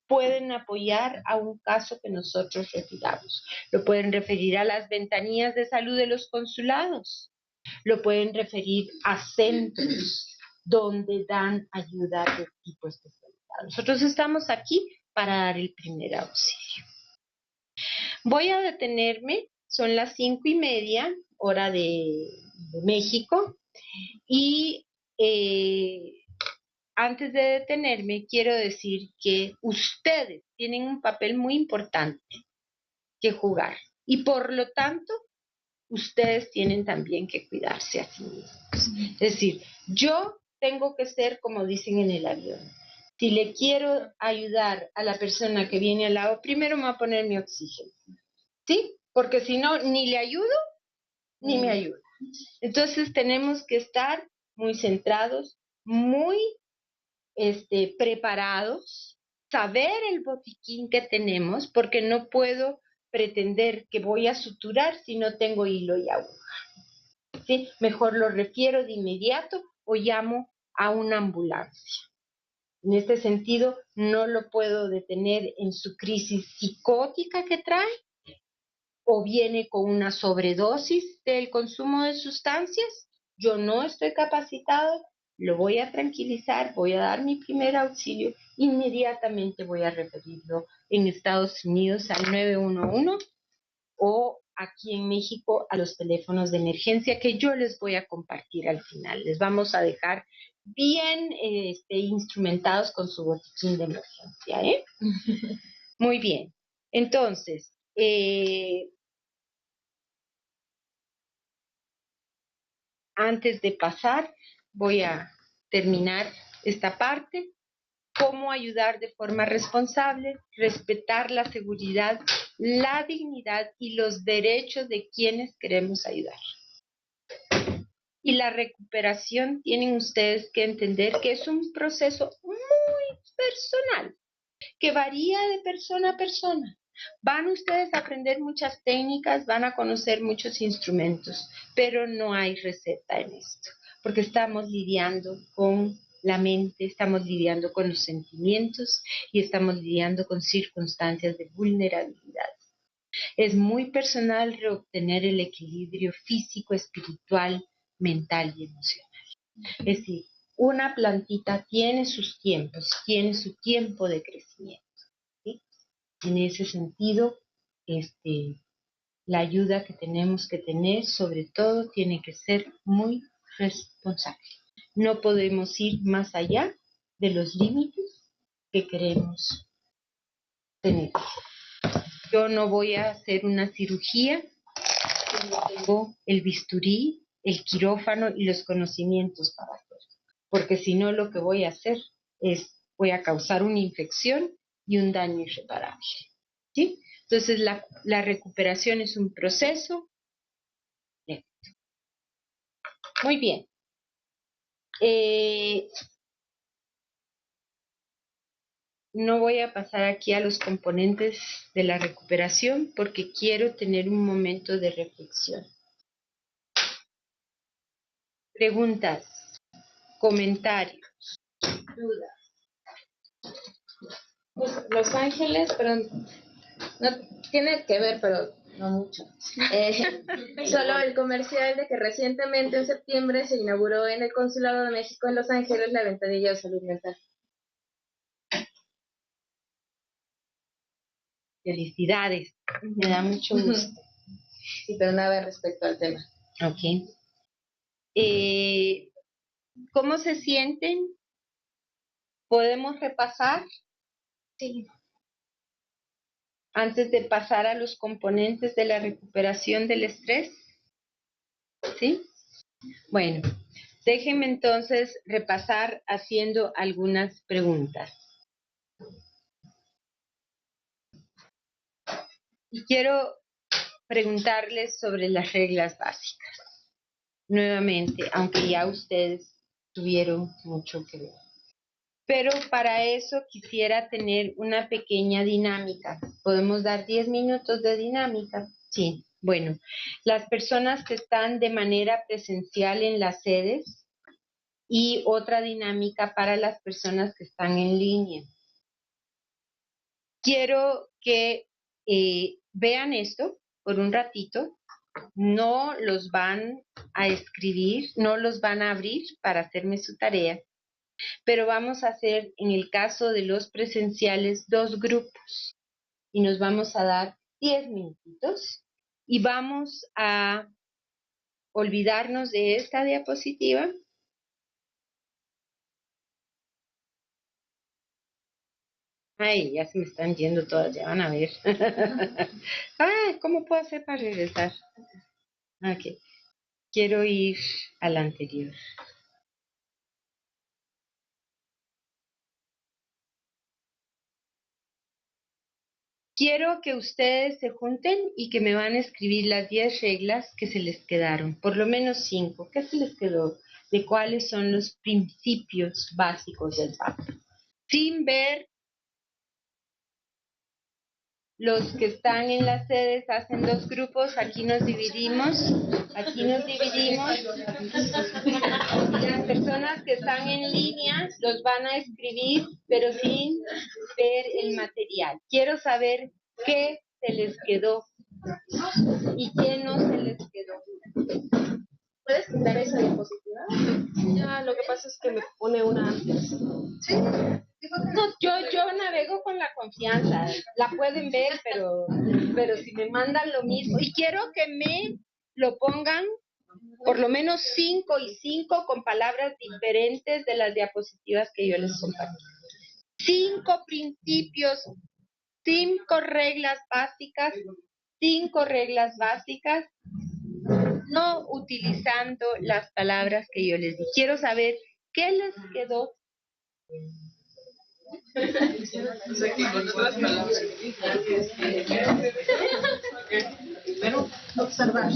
K: pueden apoyar a un caso que nosotros refiramos. Lo pueden referir a las ventanillas de salud de los consulados, lo pueden referir a centros donde dan ayuda de tipo especializado. Nosotros estamos aquí para dar el primer auxilio. Voy a detenerme, son las 5:30, hora de México, y antes de detenerme quiero decir que ustedes tienen un papel muy importante que jugar y por lo tanto ustedes tienen también que cuidarse a sí mismos. Es decir, yo tengo que ser como dicen en el avión. Si le quiero ayudar a la persona que viene al lado, primero me voy a poner mi oxígeno. ¿Sí? Porque si no, ni le ayudo, ni me ayuda. Entonces tenemos que estar muy centrados, muy preparados, saber el botiquín que tenemos, porque no puedo pretender que voy a suturar si no tengo hilo y aguja. ¿Sí? Mejor lo refiero de inmediato o llamo a una ambulancia. En este sentido, no lo puedo detener en su crisis psicótica que trae, o viene con una sobredosis del consumo de sustancias. Yo no estoy capacitado, lo voy a tranquilizar, voy a dar mi primer auxilio, inmediatamente voy a referirlo en Estados Unidos al 911 o aquí en México a los teléfonos de emergencia que yo les voy a compartir al final. Les vamos a dejar bien instrumentados con su botiquín de emergencia, ¿eh? Muy bien. Entonces, antes de pasar, voy a terminar esta parte. Cómo ayudar de forma responsable, respetar la seguridad, la dignidad y los derechos de quienes queremos ayudar. Y la recuperación tienen ustedes que entender que es un proceso muy personal, que varía de persona a persona. Van ustedes a aprender muchas técnicas, van a conocer muchos instrumentos, pero no hay receta en esto, porque estamos lidiando con la mente, estamos lidiando con los sentimientos y estamos lidiando con circunstancias de vulnerabilidad. Es muy personal reobtener el equilibrio físico, espiritual, mental y emocional. Es decir, una plantita tiene sus tiempos, tiene su tiempo de crecimiento. ¿Sí? En ese sentido, la ayuda que tenemos que tener, sobre todo, tiene que ser muy responsable. No podemos ir más allá de los límites que queremos tener. Yo no voy a hacer una cirugía si no tengo el bisturí, el quirófano y los conocimientos para hacerlo. Porque si no, lo que voy a hacer es, voy a causar una infección y un daño irreparable. ¿Sí? Entonces, la recuperación es un proceso lento. Muy bien. No voy a pasar aquí a los componentes de la recuperación porque quiero tener un momento de reflexión. Preguntas, comentarios, dudas.
A: Pues Los Ángeles, pero no tiene que ver, pero no mucho. Solo el comercial de que recientemente en septiembre se inauguró en el Consulado de México en Los Ángeles la ventanilla de salud mental.
K: Felicidades, me da mucho gusto.
A: Sí, pero nada respecto al tema.
K: Ok. ¿Cómo se sienten? ¿Podemos repasar?
A: Sí.
K: Antes de pasar a los componentes de la recuperación del estrés. ¿Sí? Bueno, déjenme entonces repasar haciendo algunas preguntas. Y quiero preguntarles sobre las reglas básicas. Nuevamente, aunque ya ustedes tuvieron mucho que ver. Pero para eso quisiera tener una pequeña dinámica. ¿Podemos dar 10 minutos de dinámica? Sí. Bueno, las personas que están de manera presencial en las sedes y otra dinámica para las personas que están en línea. Quiero que vean esto por un ratito. No los van a escribir, no los van a abrir para hacerme su tarea, pero vamos a hacer, en el caso de los presenciales, 2 grupos y nos vamos a dar 10 minutitos y vamos a olvidarnos de esta diapositiva. Ay, ya se me están yendo todas, ya van a ver. Ay, ¿cómo puedo hacer para regresar? Ok, quiero ir a la anterior. Quiero que ustedes se junten y que me van a escribir las 10 reglas que se les quedaron, por lo menos 5. ¿Qué se les quedó? De cuáles son los principios básicos del pacto. Sin ver los que están en las sedes, hacen 2 grupos, aquí nos dividimos. Las personas que están en línea los van a escribir, pero sin ver el material. Quiero saber qué se les quedó y qué no se les quedó.
P: ¿Puedes quitar esa diapositiva? Ya, lo que pasa es que me pone una antes.
K: ¿Sí? No, yo navego con la confianza. La pueden ver, pero si me mandan lo mismo. Y quiero que me lo pongan por lo menos 5 y 5 con palabras diferentes de las diapositivas que yo les compartí. 5 principios, 5 reglas básicas, 5 reglas básicas, no utilizando las palabras que yo les di. Quiero saber qué les quedó.
N: Pero observar.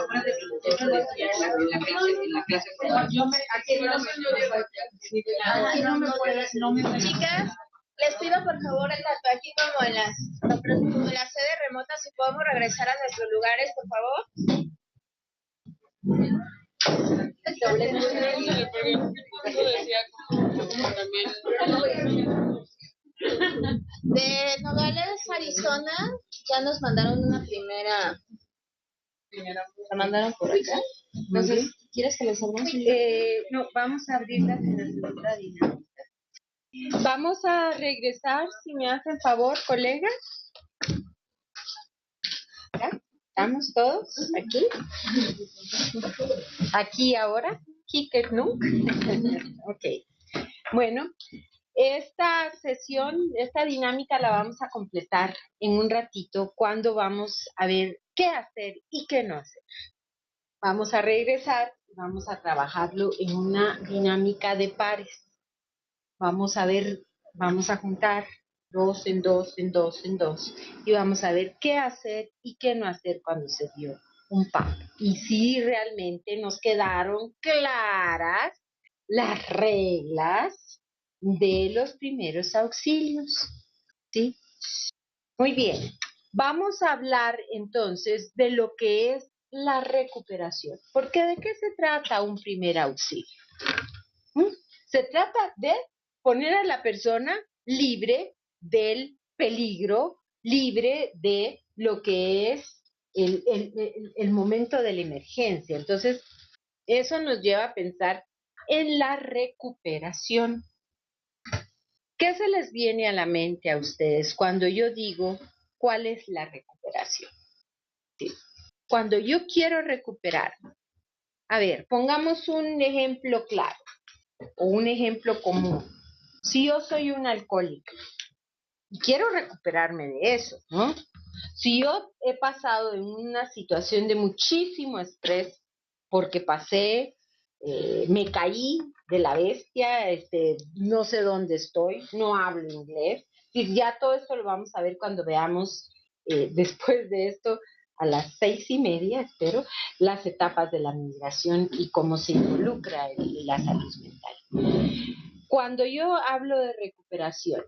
L: obra de pintura lo decía en la clase.
R: Aquí no me puedes, chicas, les pido por favor tanto aquí como en las sedes remotas, si podemos regresar a nuestros lugares, por favor. De Nogales, Arizona, ya nos mandaron una primera. La mandaron por acá. Entonces, ¿quieres que les hablemos?
K: No, vamos a abrir la segunda dinámica. Vamos a regresar, si me hacen favor, colegas. ¿Ya? ¿Estamos todos aquí? ¿Aquí ahora? ¿Kicker nunc? Ok. Bueno, esta sesión, esta dinámica la vamos a completar en un ratito cuando vamos a ver qué hacer y qué no hacer. Vamos a regresar, vamos a trabajarlo en una dinámica de pares. Vamos a ver, vamos a juntar 2 en 2 en 2 en 2 y vamos a ver qué hacer y qué no hacer cuando se dio un par. Y si realmente nos quedaron claras las reglas de los primeros auxilios. ¿Sí? Muy bien. Vamos a hablar entonces de lo que es la recuperación. Porque ¿de qué se trata un primer auxilio? Se trata de poner a la persona libre del peligro, libre de lo que es el momento de la emergencia. Entonces, eso nos lleva a pensar en la recuperación. ¿Qué se les viene a la mente a ustedes cuando yo digo cuál es la recuperación? ¿Sí? Cuando yo quiero recuperar, a ver, pongamos un ejemplo claro o un ejemplo común. Si yo soy un alcohólico y quiero recuperarme de eso, ¿no? Si yo he pasado en una situación de muchísimo estrés porque me caí de la bestia, no sé dónde estoy, no hablo inglés, y ya todo esto lo vamos a ver cuando veamos después de esto a las 6:30, espero, las etapas de la migración y cómo se involucra la salud mental. Cuando yo hablo de recuperación,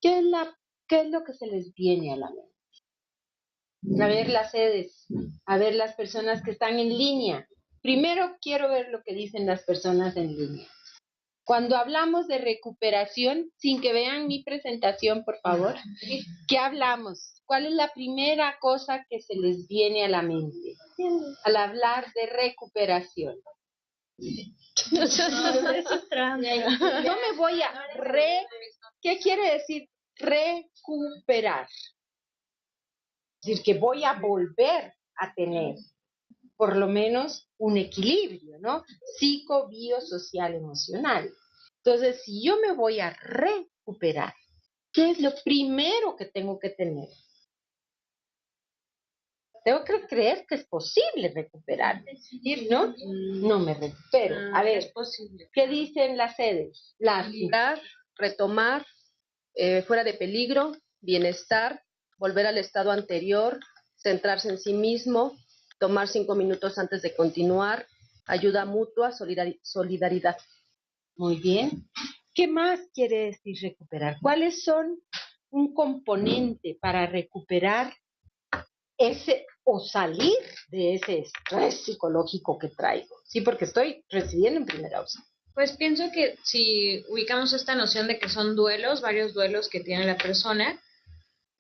K: ¿qué es lo que se les viene a la mente? A ver las sedes, a ver las personas que están en línea. Primero quiero ver lo que dicen las personas en línea. Cuando hablamos de recuperación, sin que vean mi presentación, por favor, ¿qué hablamos? ¿Cuál es la primera cosa que se les viene a la mente al hablar de recuperación? Yo me voy a ¿qué quiere decir recuperar? Es decir, que voy a volver a tener por lo menos un equilibrio, ¿no? Psico, bio, social, emocional. Entonces, si yo me voy a recuperar, ¿qué es lo primero que tengo que tener? Tengo que creer que es posible recuperar, ¿no? No me recupero. A ver,
P: es posible.
K: ¿Qué dicen las sedes?
P: Retomar, fuera de peligro, bienestar, volver al estado anterior, centrarse en sí mismo, tomar 5 minutos antes de continuar, ayuda mutua, solidaridad.
K: Muy bien. ¿Qué más quiere decir recuperar? ¿Cuáles son un componente para recuperar o salir de ese estrés psicológico que traigo? Sí, porque estoy recibiendo en primera auxilio.
S: Pues pienso que si ubicamos esta noción de que son duelos, varios duelos que tiene la persona,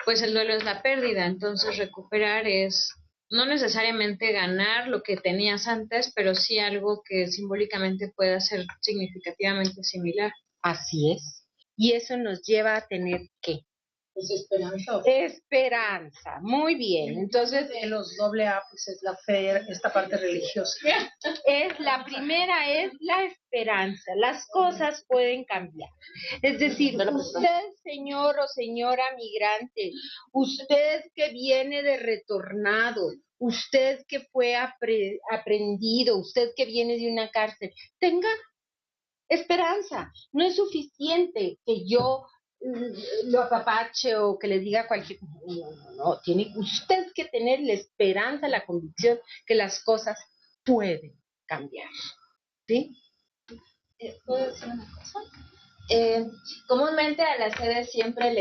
S: pues el duelo es la pérdida. Entonces recuperar es no necesariamente ganar lo que tenías antes, pero sí algo que simbólicamente pueda ser significativamente similar.
K: Así es. Y eso nos lleva a tener ¿qué?
N: Pues esperanza.
K: Esperanza, muy bien. Entonces,
N: de los AA, pues es la fe, esta parte religiosa.
K: La primera es la esperanza. Las cosas pueden cambiar. Es decir, usted, señor o señora migrante, usted que viene de retornado, usted que fue aprendido, usted que viene de una cárcel, tenga esperanza. No es suficiente que yo lo apapache o que le diga cualquier... No, tiene usted que tener la esperanza, la convicción que las cosas pueden cambiar, ¿sí?
A: ¿Puedo decir una cosa? Comúnmente a las sedes siempre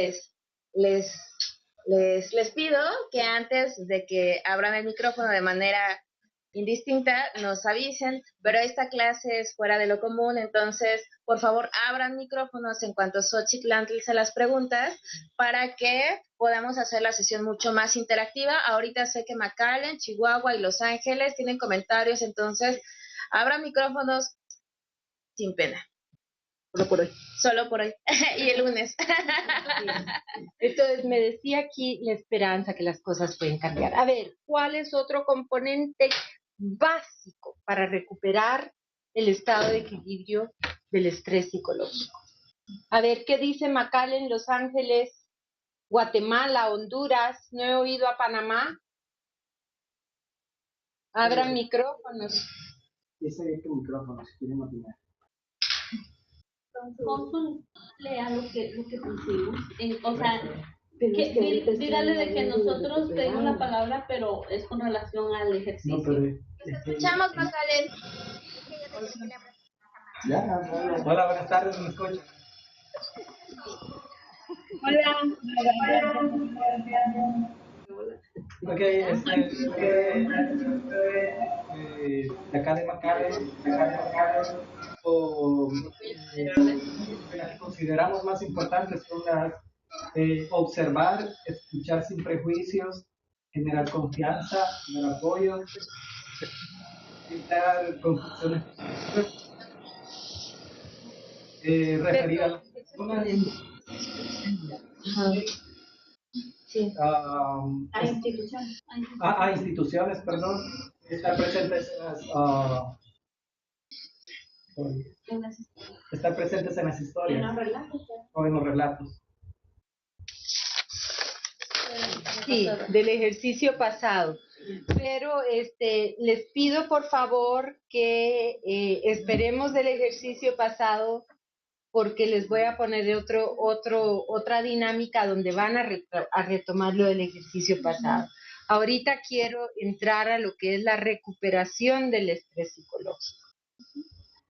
A: les pido que antes de que abran el micrófono de manera indistinta nos avisen, pero esta clase es fuera de lo común, entonces por favor abran micrófonos en cuanto Xochitl lance las preguntas para que podamos hacer la sesión mucho más interactiva. Ahorita sé que McAllen, Chihuahua y Los Ángeles tienen comentarios, entonces abran micrófonos sin pena.
K: Solo por hoy.
A: Solo por hoy. Y el lunes.
K: Entonces, me decía aquí la esperanza que las cosas pueden cambiar. A ver, ¿cuál es otro componente básico para recuperar el estado de equilibrio del estrés psicológico? A ver, ¿qué dice McAllen, Los Ángeles, Guatemala, Honduras? No he oído a Panamá. Abran micrófonos.
F: Ese es el micrófono, si quieren opinar.
T: Lea lo que pusimos. O sea, dígale de que nosotros pedimos la palabra, pero es con relación al ejercicio.
F: No, pero,
A: Escuchamos, Macalen.
F: Hola, buenas tardes, ¿me escuchan?
T: Hola.
F: Ok, acá de Macallen, o las que consideramos más importantes son las observar, escuchar sin prejuicios, generar confianza, generar apoyo, evitar confusiones, referir a la persona.
A: Sí.
T: A instituciones.
F: A instituciones, perdón, estar presentes en las historias.
T: En los relatos.
F: O en los relatos.
K: Sí, del ejercicio pasado. Pero les pido por favor que esperemos del ejercicio pasado, porque les voy a poner otra dinámica donde van a retomar lo del ejercicio pasado. Ahorita quiero entrar a lo que es la recuperación del estrés psicológico.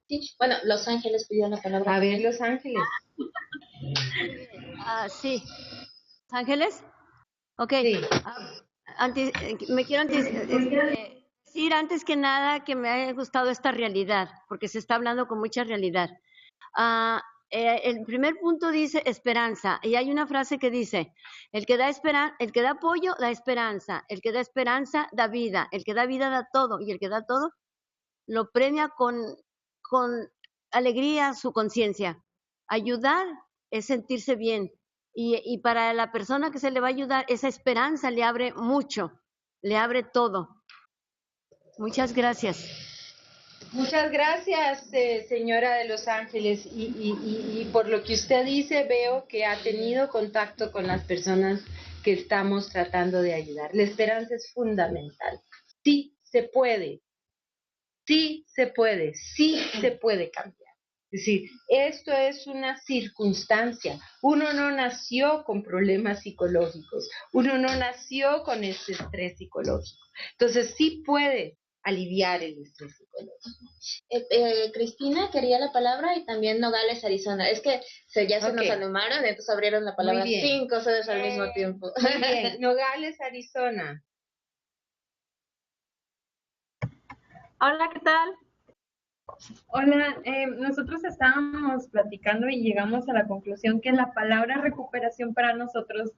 A: Sí. Bueno, Los Ángeles pidió la palabra.
K: A ver, Los Ángeles.
U: Sí. ¿Los Ángeles? Ok.
K: Sí.
U: Me quiero decir antes que nada que me ha gustado esta realidad, porque se está hablando con mucha realidad. El primer punto dice esperanza, y hay una frase que dice, el que da apoyo da esperanza, el que da esperanza da vida, el que da vida da todo, y el que da todo lo premia con alegría su conciencia. Ayudar es sentirse bien, y para la persona que se le va a ayudar, esa esperanza le abre mucho, le abre todo. Muchas gracias.
K: Muchas gracias, señora de Los Ángeles, y por lo que usted dice, veo que ha tenido contacto con las personas que estamos tratando de ayudar. La esperanza es fundamental. Sí se puede, sí se puede, sí se puede cambiar. Es decir, esto es una circunstancia. Uno no nació con problemas psicológicos, uno no nació con este estrés psicológico. Entonces sí puede aliviar el estrés psicológico.
A: Cristina quería la palabra y también Nogales, Arizona. Es que ya se nos animaron, entonces abrieron la palabra 5 sedes al mismo tiempo.
K: Muy bien, Nogales, Arizona.
V: Hola, ¿qué tal? Hola, nosotros estábamos platicando y llegamos a la conclusión que la palabra recuperación para nosotros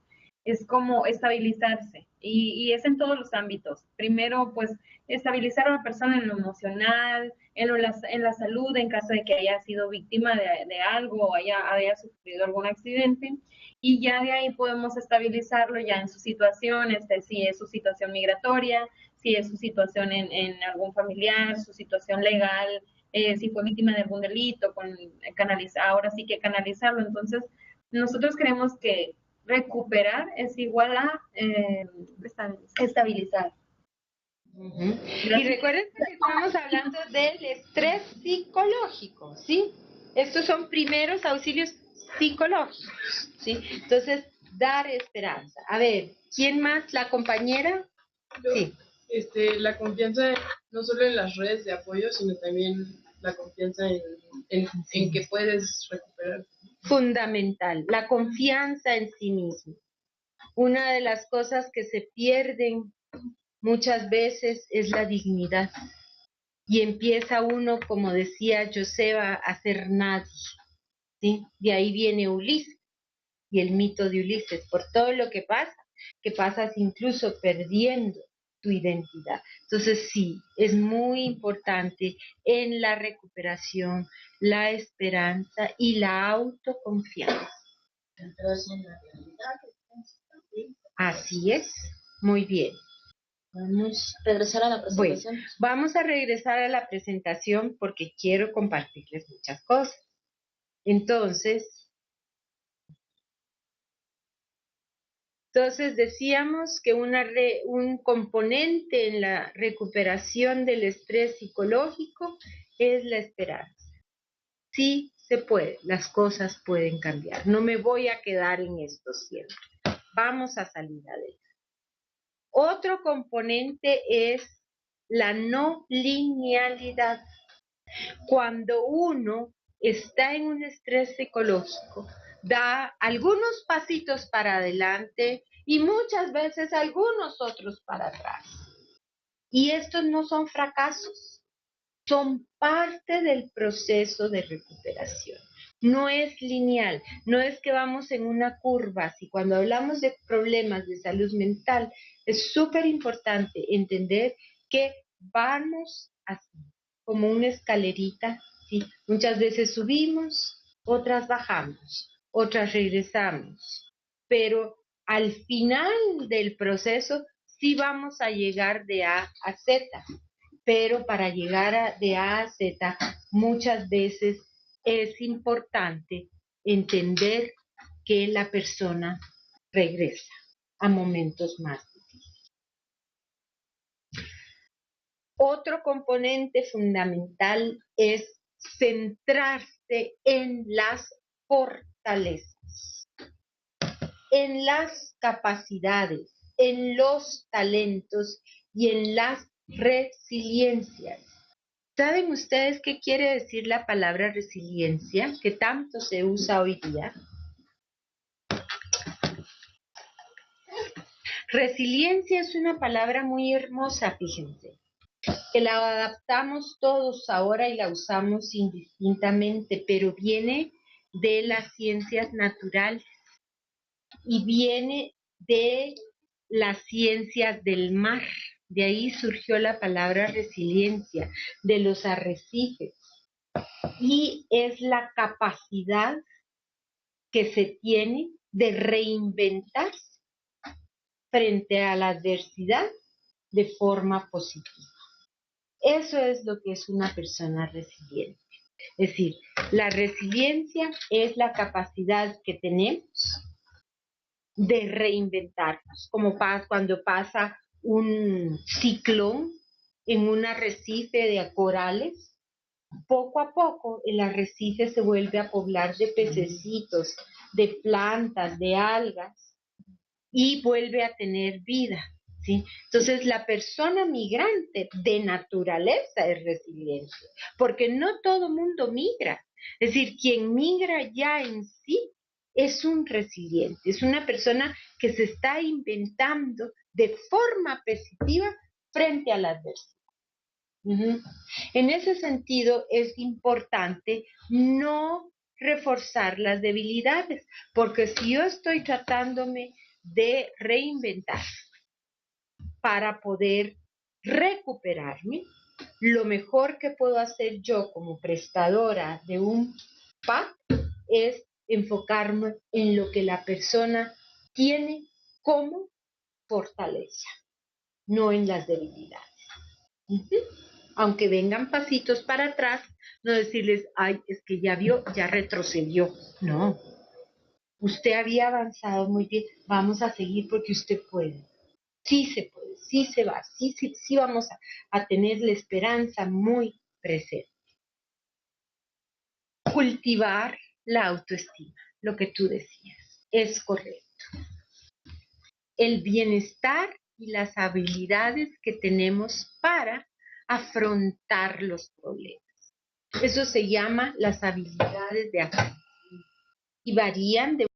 V: es como estabilizarse y es en todos los ámbitos. Primero, pues, estabilizar a la persona en lo emocional, en la salud, en caso de que haya sido víctima de algo o haya sufrido algún accidente, y ya de ahí podemos estabilizarlo ya en su situación, si es su situación migratoria, si es su situación en algún familiar, su situación legal, si fue víctima de algún delito, ahora sí que canalizarlo. Entonces, nosotros creemos que recuperar es igual a estabilizar.
K: Y recuerden que estamos hablando del estrés psicológico, ¿sí? Estos son primeros auxilios psicológicos, ¿sí? Entonces, dar esperanza. A ver, ¿quién más? ¿La compañera?
Q: Yo,
K: Sí.
Q: La confianza no solo en las redes de apoyo, sino también la confianza en que puedes recuperar.
K: Fundamental, la confianza en sí mismo. Una de las cosas que se pierden muchas veces es la dignidad. Y empieza uno, como decía Joseba, a ser nadie. ¿Sí? De ahí viene Ulises y el mito de Ulises, por todo lo que pasas incluso perdiendo tu identidad. Entonces sí, es muy importante en la recuperación la esperanza y la autoconfianza. Así es, muy bien.
A: Vamos a regresar a la presentación.
K: Bueno, vamos a regresar a la presentación porque quiero compartirles muchas cosas. Entonces decíamos que un componente en la recuperación del estrés psicológico es la esperanza. Sí se puede, las cosas pueden cambiar. No me voy a quedar en esto siempre. Vamos a salir adelante. Otro componente es la no linealidad. Cuando uno está en un estrés psicológico, da algunos pasitos para adelante y muchas veces algunos otros para atrás. Y estos no son fracasos, son parte del proceso de recuperación. No es lineal, no es que vamos en una curva. Si cuando hablamos de problemas de salud mental, es súper importante entender que vamos así, como una escalerita, ¿sí? Muchas veces subimos, otras bajamos, otras regresamos, pero al final del proceso sí vamos a llegar de A a Z, pero para llegar de A a Z muchas veces es importante entender que la persona regresa a momentos más difíciles. Otro componente fundamental es centrarse en las fortalezas, en las capacidades, en los talentos y en las resiliencias. ¿Saben ustedes qué quiere decir la palabra resiliencia, que tanto se usa hoy día? Resiliencia es una palabra muy hermosa, fíjense, que la adaptamos todos ahora y la usamos indistintamente, pero viene de las ciencias naturales y viene de las ciencias del mar. De ahí surgió la palabra resiliencia, de los arrecifes. Y es la capacidad que se tiene de reinventarse frente a la adversidad de forma positiva. Eso es lo que es una persona resiliente. Es decir, la resiliencia es la capacidad que tenemos de reinventarnos, como cuando pasa un ciclón en un arrecife de corales. Poco a poco el arrecife se vuelve a poblar de pececitos, de plantas, de algas y vuelve a tener vida, ¿sí? Entonces la persona migrante de naturaleza es resiliente, porque no todo mundo migra. Es decir, quien migra ya en sí es un resiliente, es una persona que se está inventando de forma positiva frente a la adversidad. En ese sentido es importante no reforzar las debilidades, porque si yo estoy tratándome de reinventar para poder recuperarme, lo mejor que puedo hacer yo como prestadora de un PAC es enfocarme en lo que la persona tiene como fortaleza, no en las debilidades. Aunque vengan pasitos para atrás, no decirles, ay, es que ya vio, ya retrocedió. No, usted había avanzado muy bien, vamos a seguir porque usted puede. Sí se puede, sí se va, sí vamos a tener la esperanza muy presente. Cultivar la autoestima, lo que tú decías. es correcto. El bienestar y las habilidades que tenemos para afrontar los problemas. Eso se llama las habilidades de acción y varían de